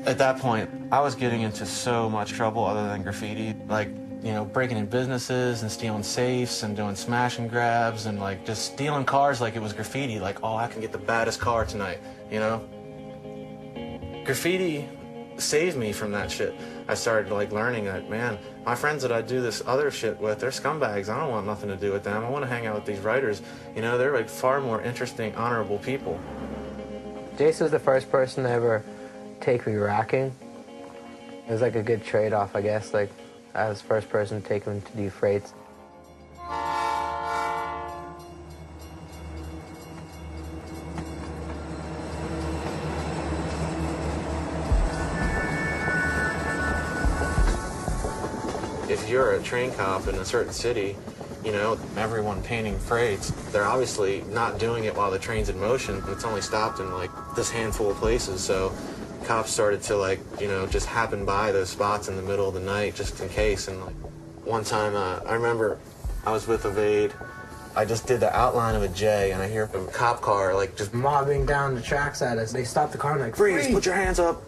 At that point, I was getting into so much trouble other than graffiti, like, you know, breaking in businesses and stealing safes and doing smash and grabs and, like, just stealing cars like it was graffiti, like, oh, I can get the baddest car tonight, you know? Graffiti saved me from that shit. I started, like, learning that, man, my friends that I do this other shit with, they're scumbags. I don't want nothing to do with them. I want to hang out with these writers. You know, they're, like, far more interesting, honorable people. Jason was the first person to ever take me racking. It was like a good trade-off, I guess. Like, I was the first person to take him to do freights. If you're a train cop in a certain city, you know, everyone painting freights, they're obviously not doing it while the train's in motion. It's only stopped in, like, this handful of places, so cops started to, like, you know, just happen by those spots in the middle of the night just in case. And, like, one time, I remember I was with Evade. I just did the outline of a J, and I hear a cop car, like, just mobbing down the tracks at us. They stopped the car and like, freeze, put your hands up.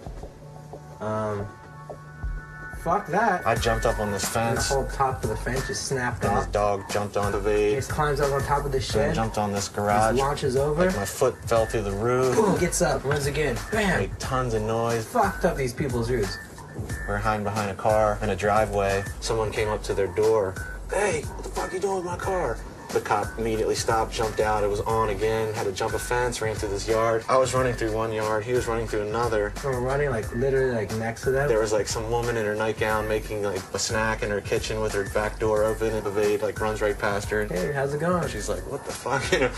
Fuck that. I jumped up on this fence. And the whole top of the fence just snapped and off. This dog jumped on Evade. He just climbs up on top of the shed. And jumped on this garage. Just launches over. Like, my foot fell through the roof. Boom, gets up, runs again. Bam. Made tons of noise. Fucked up these people's roofs. We were hiding behind a car in a driveway. Someone came up to their door. Hey, what the fuck are you doing with my car? The cop immediately stopped, jumped out. It was on again. Had to jump a fence, ran through this yard. I was running through one yard. He was running through another. We were running, like, literally, like, next to them. There was, like, some woman in her nightgown making, like, a snack in her kitchen with her back door open, and Evade, like, runs right past her. Hey, how's it going? She's like, what the fuck? You know?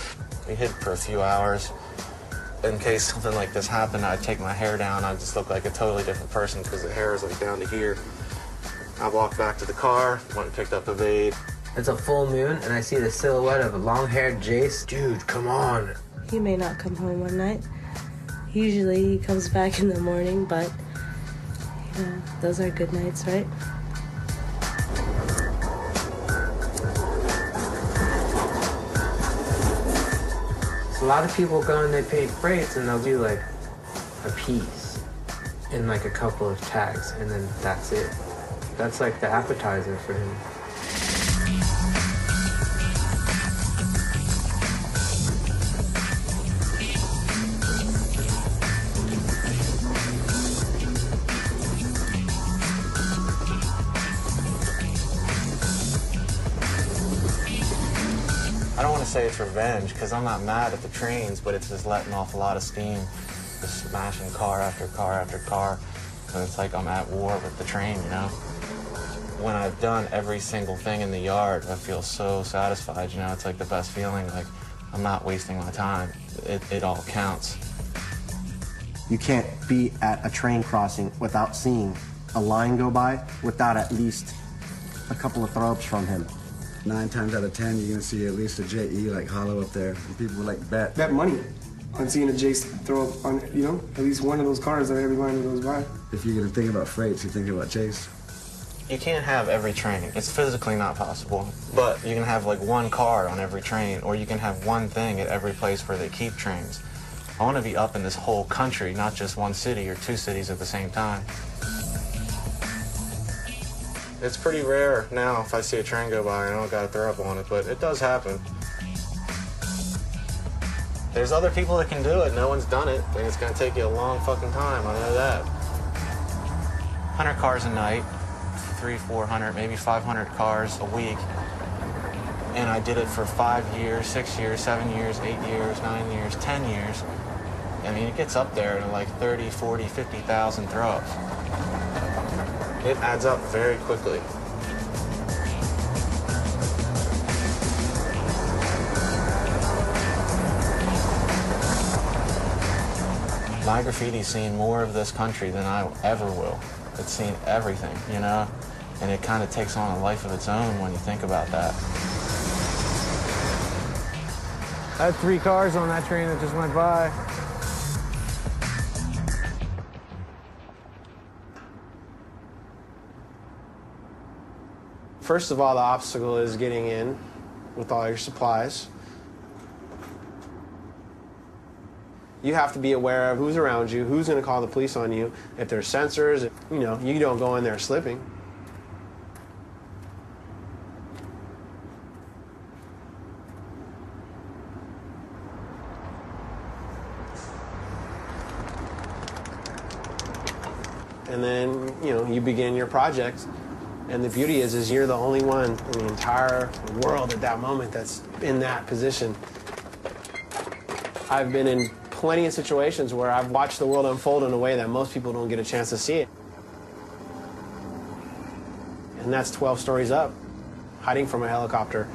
We hid for a few hours. In case something like this happened, I'd take my hair down. I'd just look like a totally different person because the hair is, like, down to here. I walked back to the car, went and picked up Evade. It's a full moon, and I see the silhouette of a long-haired Jace. Dude, come on. He may not come home one night. Usually he comes back in the morning, but, you know, those are good nights, right? So a lot of people go and they paint freights, and they'll do, like, a piece in, like, a couple of tags, and then that's it. That's, like, the appetizer for him. I don't want to say it's revenge, because I'm not mad at the trains, but it's just letting off a lot of steam. Just smashing car after car after car. And it's like I'm at war with the train, you know? When I've done every single thing in the yard, I feel so satisfied, you know, it's like the best feeling, like I'm not wasting my time. It all counts. You can't be at a train crossing without seeing a line go by without at least a couple of throw-ups from him. 9 times out of 10, you're gonna see at least a JE like hollow up there. And people like bet money on seeing a J throw up on, you know, at least one of those cars that every line that goes by. If you're gonna think about freights, you're thinking about Chase. You can't have every train. It's physically not possible. But you can have like one car on every train, or you can have one thing at every place where they keep trains. I want to be up in this whole country, not just one city or 2 cities at the same time. It's pretty rare now if I see a train go by and I don't got to throw up on it, but it does happen. There's other people that can do it. No one's done it, and it's going to take you a long fucking time. I know that. 100 cars a night, 300, 400, maybe 500 cars a week. And I did it for 5 years, 6 years, 7 years, 8 years, 9 years, 10 years. I mean, it gets up there to like 30, 40, 50,000 throw-ups. It adds up very quickly. My graffiti's seen more of this country than I ever will. It's seen everything, you know? And it kind of takes on a life of its own when you think about that. I had 3 cars on that train that just went by. First of all, the obstacle is getting in with all your supplies. You have to be aware of who's around you, who's going to call the police on you. If there's sensors, you know, you don't go in there slipping. And then, you know, you begin your project. And the beauty is you're the only one in the entire world at that moment that's in that position. I've been in plenty of situations where I've watched the world unfold in a way that most people don't get a chance to see it. And that's 12 stories up, hiding from a helicopter.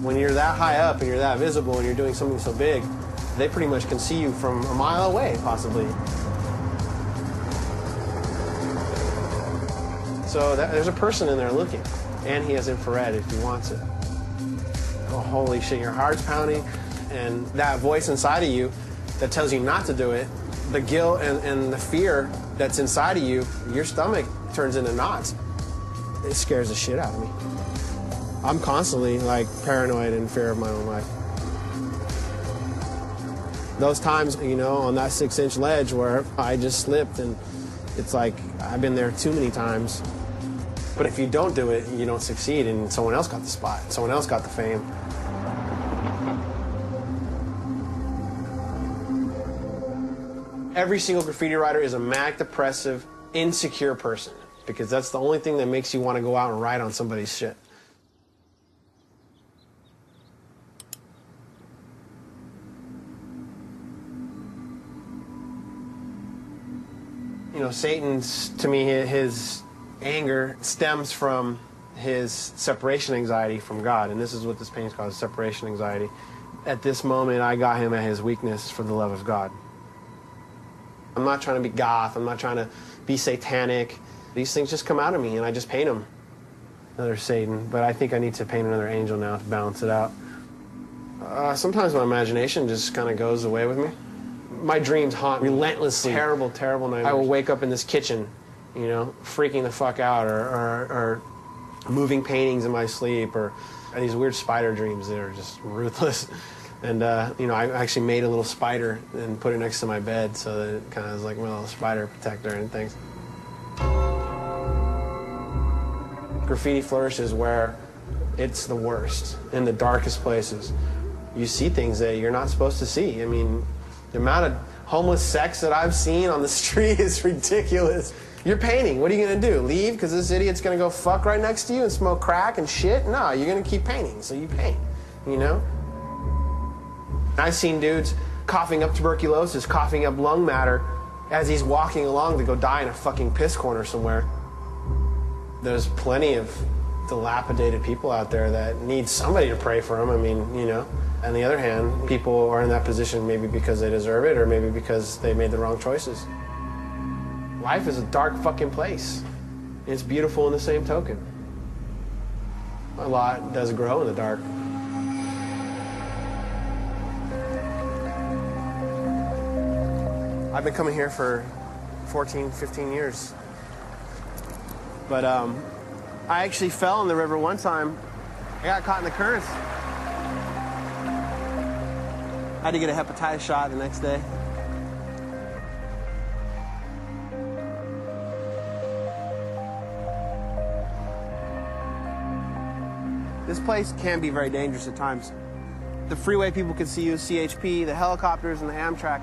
When you're that high up and you're that visible and you're doing something so big, they pretty much can see you from a mile away, possibly. So there's a person in there looking, and he has infrared if he wants it. Oh, holy shit, your heart's pounding, and that voice inside of you that tells you not to do it, the guilt and the fear that's inside of you, your stomach turns into knots. It scares the shit out of me. I'm constantly like paranoid and fear of my own life. Those times, you know, on that 6-inch ledge where I just slipped, and it's like I've been there too many times. But if you don't do it, you don't succeed, and someone else got the spot, someone else got the fame. Every single graffiti writer is a manic depressive, insecure person, because that's the only thing that makes you want to go out and write on somebody's shit. You know, Satan's, to me, his anger stems from his separation anxiety from God, and this is what this painting's called, separation anxiety. At this moment, I got him at his weakness for the love of God. I'm not trying to be goth, I'm not trying to be satanic. These things just come out of me, and I just paint them. Another Satan, but I think I need to paint another angel now to balance it out. Sometimes my imagination just kind of goes away with me. My dreams haunt me relentlessly. Terrible, terrible nightmares. I will wake up in this kitchen, you know, freaking the fuck out, or moving paintings in my sleep, or these weird spider dreams that are just ruthless. And, you know, I actually made a little spider and put it next to my bed so that it kind of is like my little spider protector and things. Graffiti flourishes where it's the worst, in the darkest places. You see things that you're not supposed to see. I mean, the amount of homeless sex that I've seen on the street is ridiculous. You're painting. What are you going to do? Leave because this idiot's going to go fuck right next to you and smoke crack and shit? No, you're going to keep painting, so you paint, you know? I've seen dudes coughing up tuberculosis, coughing up lung matter as he's walking along to go die in a fucking piss corner somewhere. There's plenty of dilapidated people out there that need somebody to pray for them. I mean, you know. On the other hand, people are in that position maybe because they deserve it or maybe because they made the wrong choices. Life is a dark fucking place. It's beautiful in the same token. A lot does grow in the dark. I've been coming here for 14, 15 years. But I actually fell in the river one time. I got caught in the currents. I had to get a hepatitis shot the next day. This place can be very dangerous at times. The freeway people can see you, CHP, the helicopters, and the Amtrak.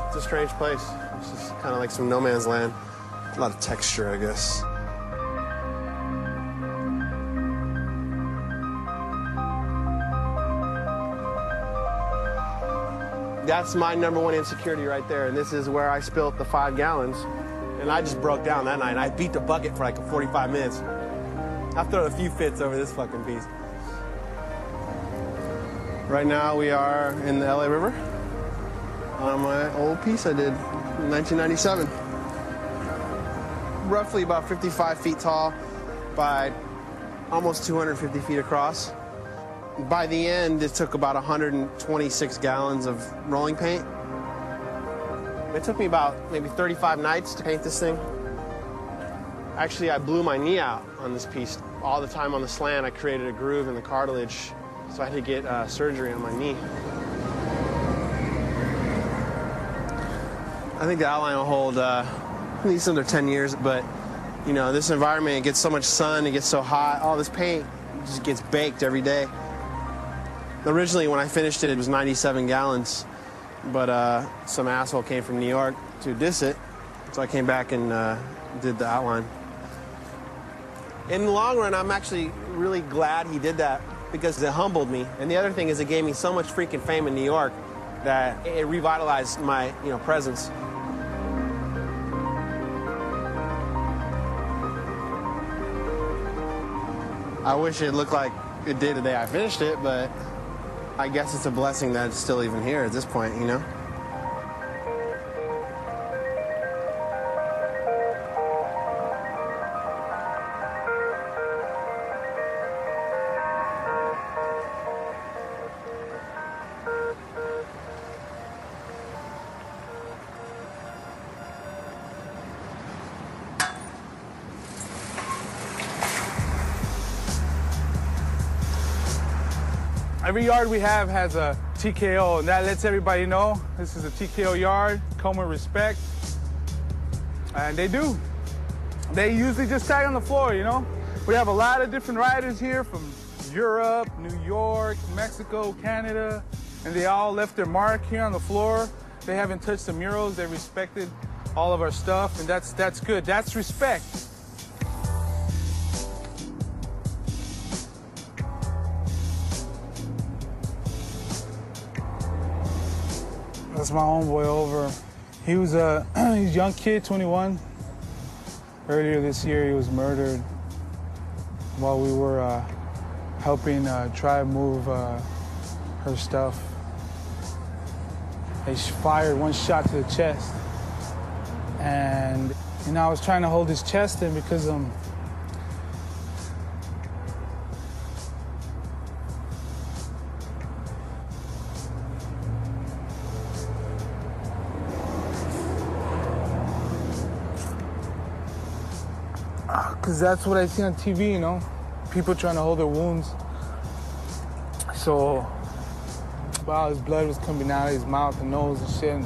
It's a strange place. It's just kind of like some no man's land. A lot of texture, I guess. That's my #1 insecurity right there, and this is where I spilled the 5 gallons. And I just broke down that night. I beat the bucket for like 45 minutes. I've thrown a few fits over this fucking piece. Right now we are in the LA River on my old piece I did in 1997. Roughly about 55 feet tall by almost 250 feet across. By the end, it took about 126 gallons of rolling paint. It took me about maybe 35 nights to paint this thing. Actually, I blew my knee out on this piece. All the time on the slant, I created a groove in the cartilage, so I had to get surgery on my knee. I think the outline will hold at least under 10 years, but you know, this environment, it gets so much sun, it gets so hot, all this paint just gets baked every day. Originally, when I finished it, it was 97 gallons, but some asshole came from New York to diss it, so I came back and did the outline. In the long run, I'm actually really glad he did that because it humbled me. And the other thing is it gave me so much freaking fame in New York that it revitalized my, presence. I wish it looked like it did the day I finished it, but I guess it's a blessing that it's still even here at this point, you know? Every yard we have has a TKO, and that lets everybody know this is a TKO yard, come with respect. And they do. They usually just tag on the floor, We have a lot of different riders here from Europe, New York, Mexico, Canada, and they all left their mark here on the floor. They haven't touched the murals, they respected all of our stuff, and that's good. That's respect. That's my homeboy over. He was a young kid, 21. Earlier this year, he was murdered while we were helping tribe move her stuff. They fired one shot to the chest. And, I was trying to hold his chest in because because that's what I see on TV, People trying to hold their wounds. So, wow, his blood was coming out of his mouth and nose and shit.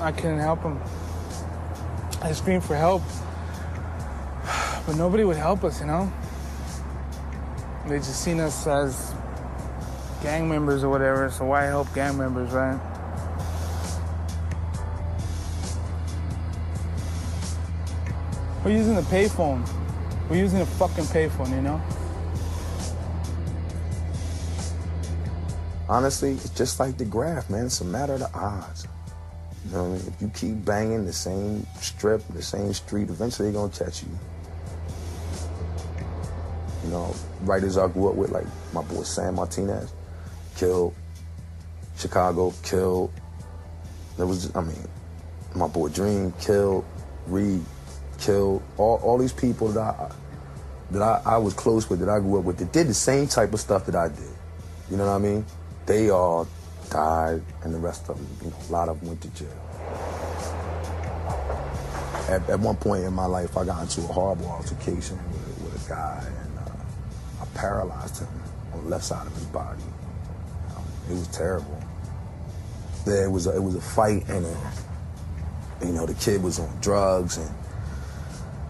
I couldn't help him. I screamed for help, but nobody would help us, you know? They just seen us as gang members or whatever, so why help gang members, right? We're using the payphone. We're using a fucking payphone, you know? Honestly, it's just like the graph, man. It's a matter of the odds. You know what I mean? If you keep banging the same strip, the same street, eventually they're gonna catch you. You know, writers I grew up with, like my boy Sam Martinez, killed. Chicago, killed. There was, I mean, my boy Dream, killed. Reed, killed. All these people that I was close with, that I grew up with, that did the same type of stuff that I did. You know what I mean? They all died, and the rest of them, you know, a lot of them went to jail. At one point in my life, I got into a horrible altercation with a guy, and I paralyzed him on the left side of his body. It was terrible. It was a fight, and you know, the kid was on drugs, and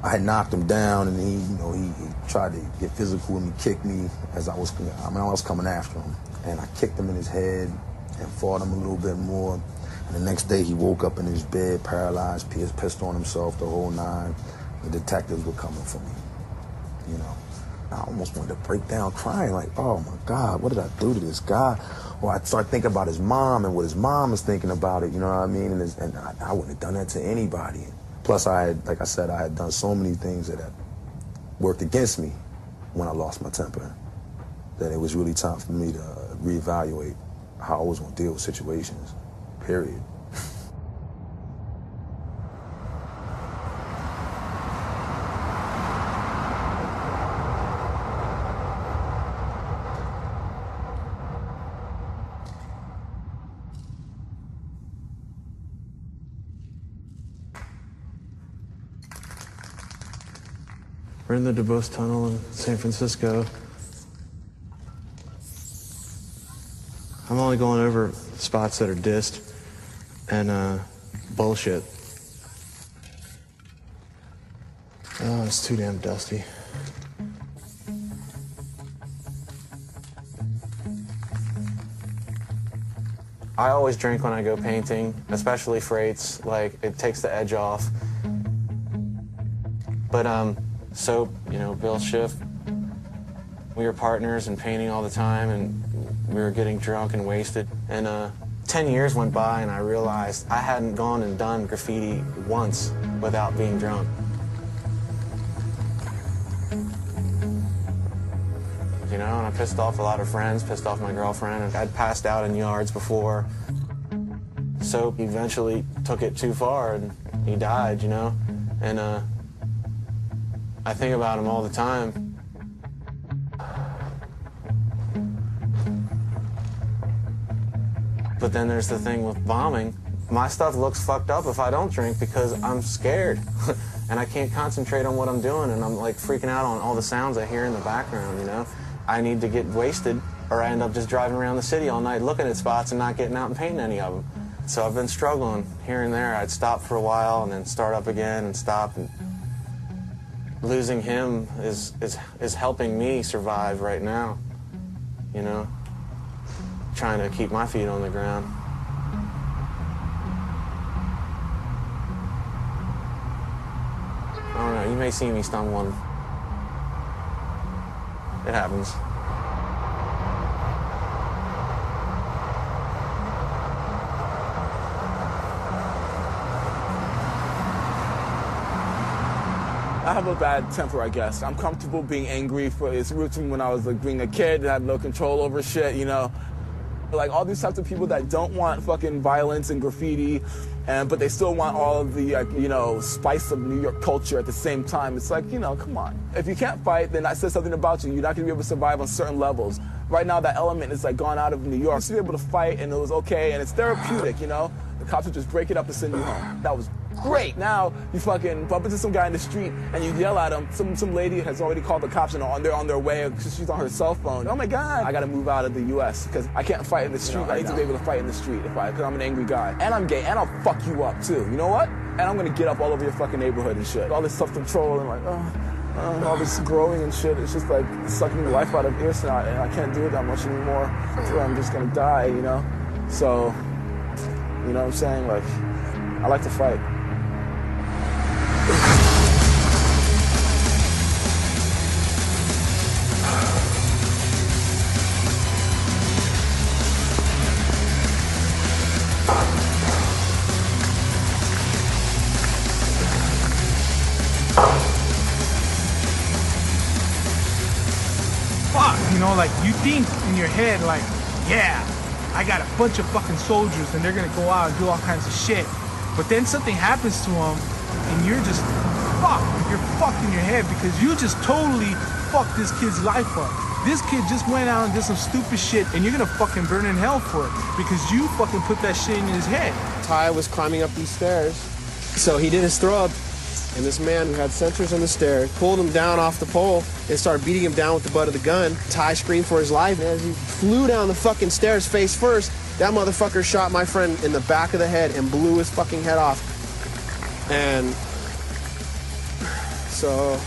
I had knocked him down, and he tried to get physical with me, kicked me as I was coming after him, and I kicked him in his head and fought him a little bit more. And the next day he woke up in his bed, paralyzed, pissed on himself, the whole nine. The detectives were coming for me, you know. I almost wanted to break down crying, like, oh my God, what did I do to this guy? Or I'd start thinking about his mom and what his mom is thinking about it, you know what I mean? And I wouldn't have done that to anybody. Plus, like I said, I had done so many things that had worked against me when I lost my temper, that it was really time for me to reevaluate how I was going to deal with situations, period. We're in the DuBois Tunnel in San Francisco. I'm only going over spots that are dissed and bullshit. Oh, it's too damn dusty. I always drink when I go painting, especially freights. Like, it takes the edge off. But Soap, you know, Bill Schiff, we were partners in painting all the time, and we were getting drunk and wasted. And 10 years went by, and I realized I hadn't gone and done graffiti once without being drunk. You know, and I pissed off a lot of friends, pissed off my girlfriend, and I'd passed out in yards before. Soap eventually took it too far, and he died, you know? And I think about him all the time. But then there's the thing with bombing. My stuff looks fucked up if I don't drink because I'm scared. And I can't concentrate on what I'm doing, and I'm like freaking out on all the sounds I hear in the background, you know? I need to get wasted, or I end up just driving around the city all night looking at spots and not getting out and painting any of them. So I've been struggling here and there. I'd stop for a while and then start up again and stop. And losing him is helping me survive right now, you know? Trying to keep my feet on the ground. I don't know, you may see me stumbling. It happens. I have a bad temper, I guess. I'm comfortable being angry. It's roots from when I was like being a kid and had no control over shit, you know? Like all these types of people that don't want fucking violence and graffiti, but they still want all of the, you know, spice of New York culture at the same time. It's like, you know, come on. If you can't fight, then that says something about you. You're not gonna be able to survive on certain levels. Right now, that element is like gone out of New York. I used to be able to fight and it was okay and it's therapeutic, you know? The cops would just break it up and send you home. That was great. Now you fucking bump into some guy in the street and you yell at him. Some lady has already called the cops and they're on their way because she's on her cell phone. Oh my God, I gotta move out of the U.S. because I can't fight in the street. I need to be able to fight in the street because I'm an angry guy. And I'm gay and I'll fuck you up too. You know what? And I'm gonna get up all over your fucking neighborhood and shit. All this self-control and like, all this growing and shit. It's just like sucking the life out of earshot and I can't do it that much anymore. So I'm just gonna die, you know? So, you know what I'm saying? Like, I like to fight. You know, like, you think in your head, like, yeah, I got a bunch of fucking soldiers and they're gonna go out and do all kinds of shit. But then something happens to them and you're just fucked. You're fucked in your head because you just totally fucked this kid's life up. This kid just went out and did some stupid shit and you're gonna fucking burn in hell for it because you fucking put that shit in his head. Ty was climbing up these stairs, so he did his throw up. And this man who had sensors on the stairs pulled him down off the pole and started beating him down with the butt of the gun. Ty screamed for his life. And as he flew down the fucking stairs face first, that motherfucker shot my friend in the back of the head and blew his fucking head off. And so...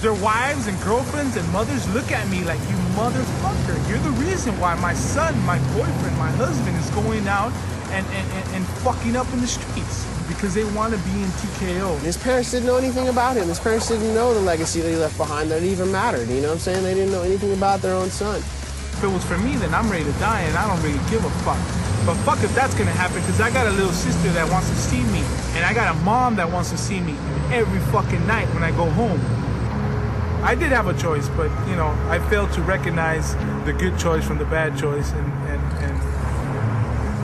Their wives and girlfriends and mothers look at me like, you motherfucker. You're the reason why my son, my boyfriend, my husband is going out and fucking up in the streets. Because they want to be in TKO. His parents didn't know anything about him. His parents didn't know the legacy that he left behind that even mattered. You know what I'm saying? They didn't know anything about their own son. If it was for me, then I'm ready to die and I don't really give a fuck. But fuck if that's gonna happen, because I got a little sister that wants to see me. And I got a mom that wants to see me every fucking night when I go home. I did have a choice, but, you know, I failed to recognize the good choice from the bad choice. And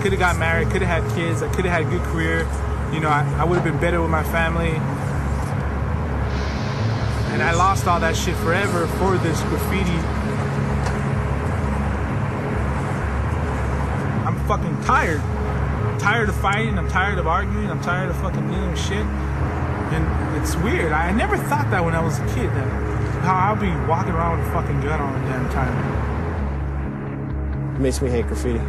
could have got married, could have had kids, I could have had a good career. You know, I would have been better with my family. And I lost all that shit forever for this graffiti. I'm fucking tired. I'm tired of fighting, I'm tired of arguing, I'm tired of fucking dealing with shit. And it's weird. I never thought that when I was a kid, that how I'll be walking around with a fucking gun all the damn time. It makes me hate graffiti.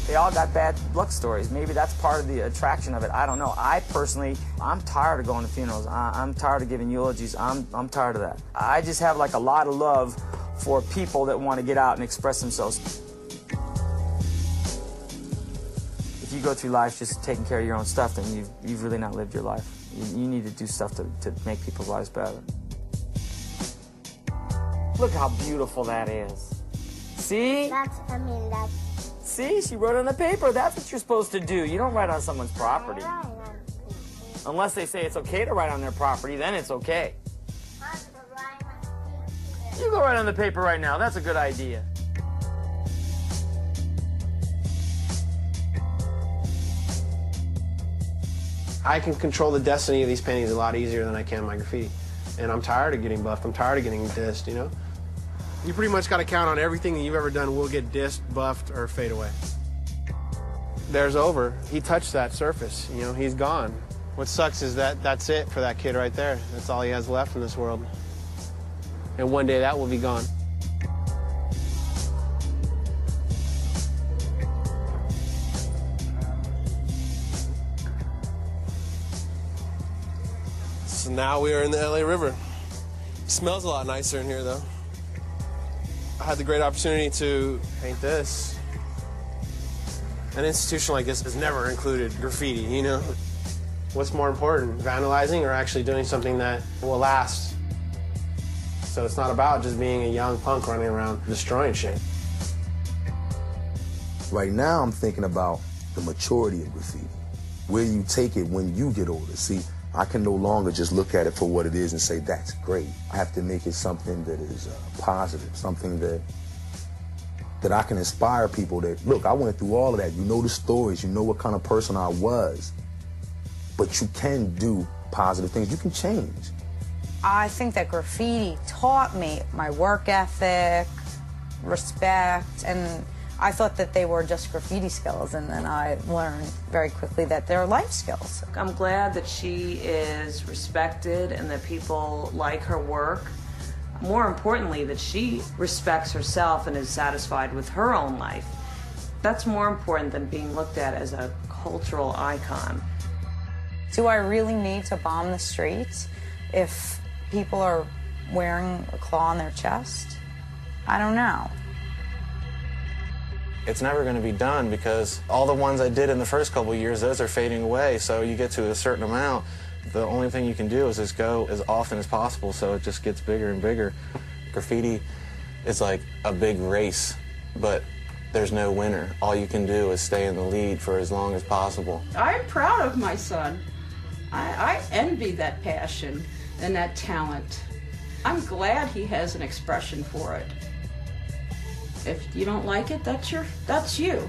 They all got bad luck stories. Maybe that's part of the attraction of it. I don't know. I personally, I'm tired of going to funerals. I'm tired of giving eulogies. I'm tired of that. I just have like a lot of love for people that want to get out and express themselves. If you go through life just taking care of your own stuff, then you've really not lived your life. You need to do stuff to make people's lives better. Look how beautiful that is. See? That's. See, she wrote on the paper. That's what you're supposed to do. You don't write on someone's property. Unless they say it's okay to write on their property, then it's okay. You go write on the paper right now. That's a good idea. I can control the destiny of these paintings a lot easier than I can my graffiti. And I'm tired of getting buffed. I'm tired of getting dissed, you know? You pretty much got to count on everything that you've ever done will get dissed, buffed, or fade away. There's over. He touched that surface, you know, he's gone. What sucks is that that's it for that kid right there. That's all he has left in this world. And one day that will be gone. So now we are in the LA River. It smells a lot nicer in here though. I had the great opportunity to paint this. An institution like this has never included graffiti, you know? What's more important, vandalizing or actually doing something that will last? So it's not about just being a young punk running around destroying shit. Right now, I'm thinking about the maturity of graffiti. Where you take it when you get older. See, I can no longer just look at it for what it is and say, that's great. I have to make it something that is positive, something that I can inspire people that, look, I went through all of that. You know the stories, you know what kind of person I was. But you can do positive things. You can change. I think that graffiti taught me my work ethic, respect, and I thought that they were just graffiti skills, and then I learned very quickly that they're life skills. I'm glad that she is respected and that people like her work. More importantly, that she respects herself and is satisfied with her own life. That's more important than being looked at as a cultural icon. Do I really need to bomb the streets if people are wearing a claw on their chest? I don't know. It's never going to be done because all the ones I did in the first couple of years, those are fading away. So you get to a certain amount, the only thing you can do is just go as often as possible, so it just gets bigger and bigger. Graffiti is like a big race, but there's no winner. All you can do is stay in the lead for as long as possible. I'm proud of my son. I envy that passion and that talent. I'm glad he has an expression for it. If you don't like it, that's you.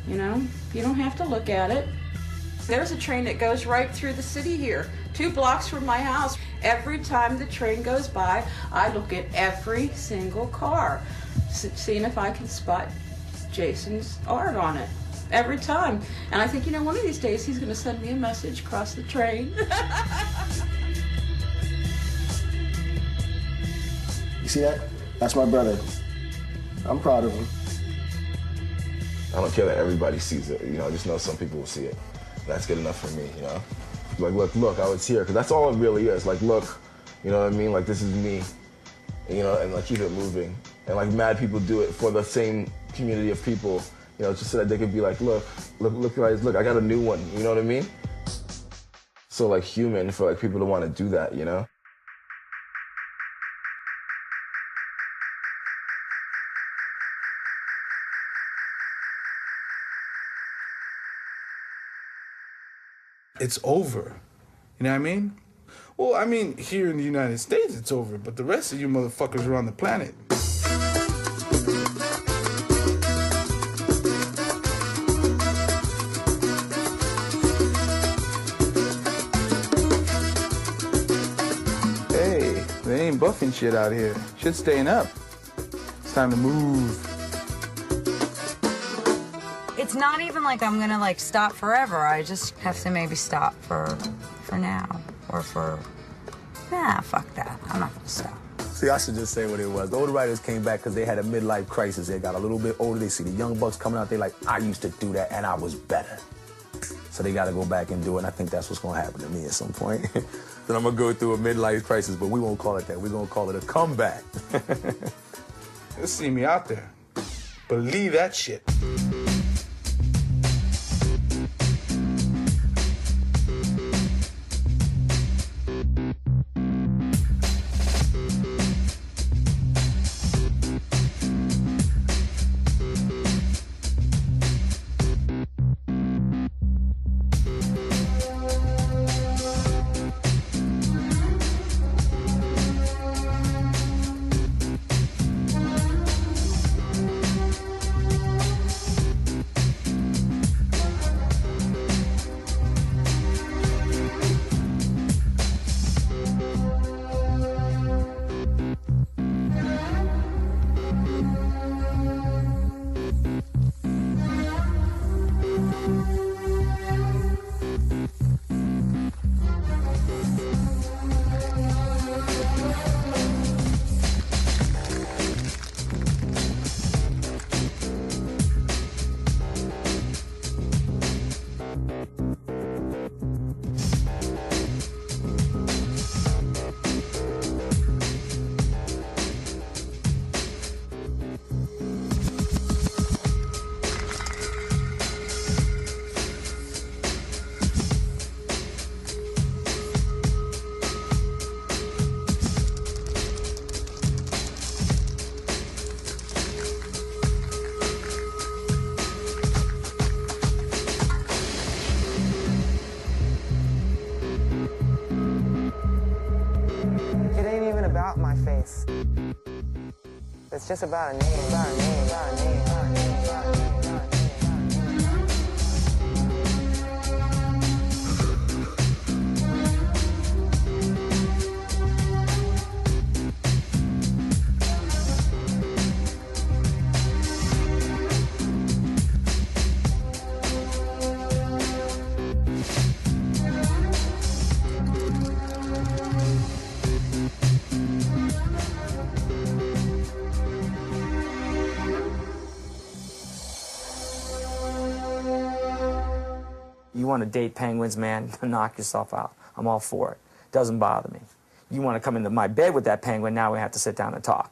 You know, you don't have to look at it. There's a train that goes right through the city here, 2 blocks from my house. Every time the train goes by, I look at every single car, seeing if I can spot Jason's art on it. Every time. And I think, you know, one of these days he's going to send me a message across the train. You see that? That's my brother. I'm proud of him. I don't care that everybody sees it, you know, I just know some people will see it. That's good enough for me, you know? Like, look, I was here, because that's all it really is. Like, look, you know what I mean? Like, this is me, you know, and like, keep it moving. And like, mad people do it for the same community of people, you know, just so that they could be like, look, guys, look, I got a new one, you know what I mean? So like human for like people to want to do that, you know? It's over. You know what I mean? Well, I mean, here in the United States, it's over, but the rest of you motherfuckers around the planet. Hey, they ain't buffing shit out here. Shit's staying up. It's time to move. It's not even like I'm gonna like stop forever. I just have to maybe stop for now or for, nah, fuck that. I'm not gonna stop. See, I should just say what it was. The older writers came back because they had a midlife crisis. They got a little bit older. They see the young bucks coming out. They like, I used to do that and I was better. So they got to go back and do it. And I think that's what's going to happen to me at some point. Then I'm going to go through a midlife crisis, but we won't call it that. We're going to call it a comeback. You'll see me out there. Believe that shit. It's just about a name, about a name, about a name, about a name, about a name. You want to date penguins, man, knock yourself out. I'm all for it. Doesn't bother me. You want to come into my bed with that penguin, now we have to sit down and talk.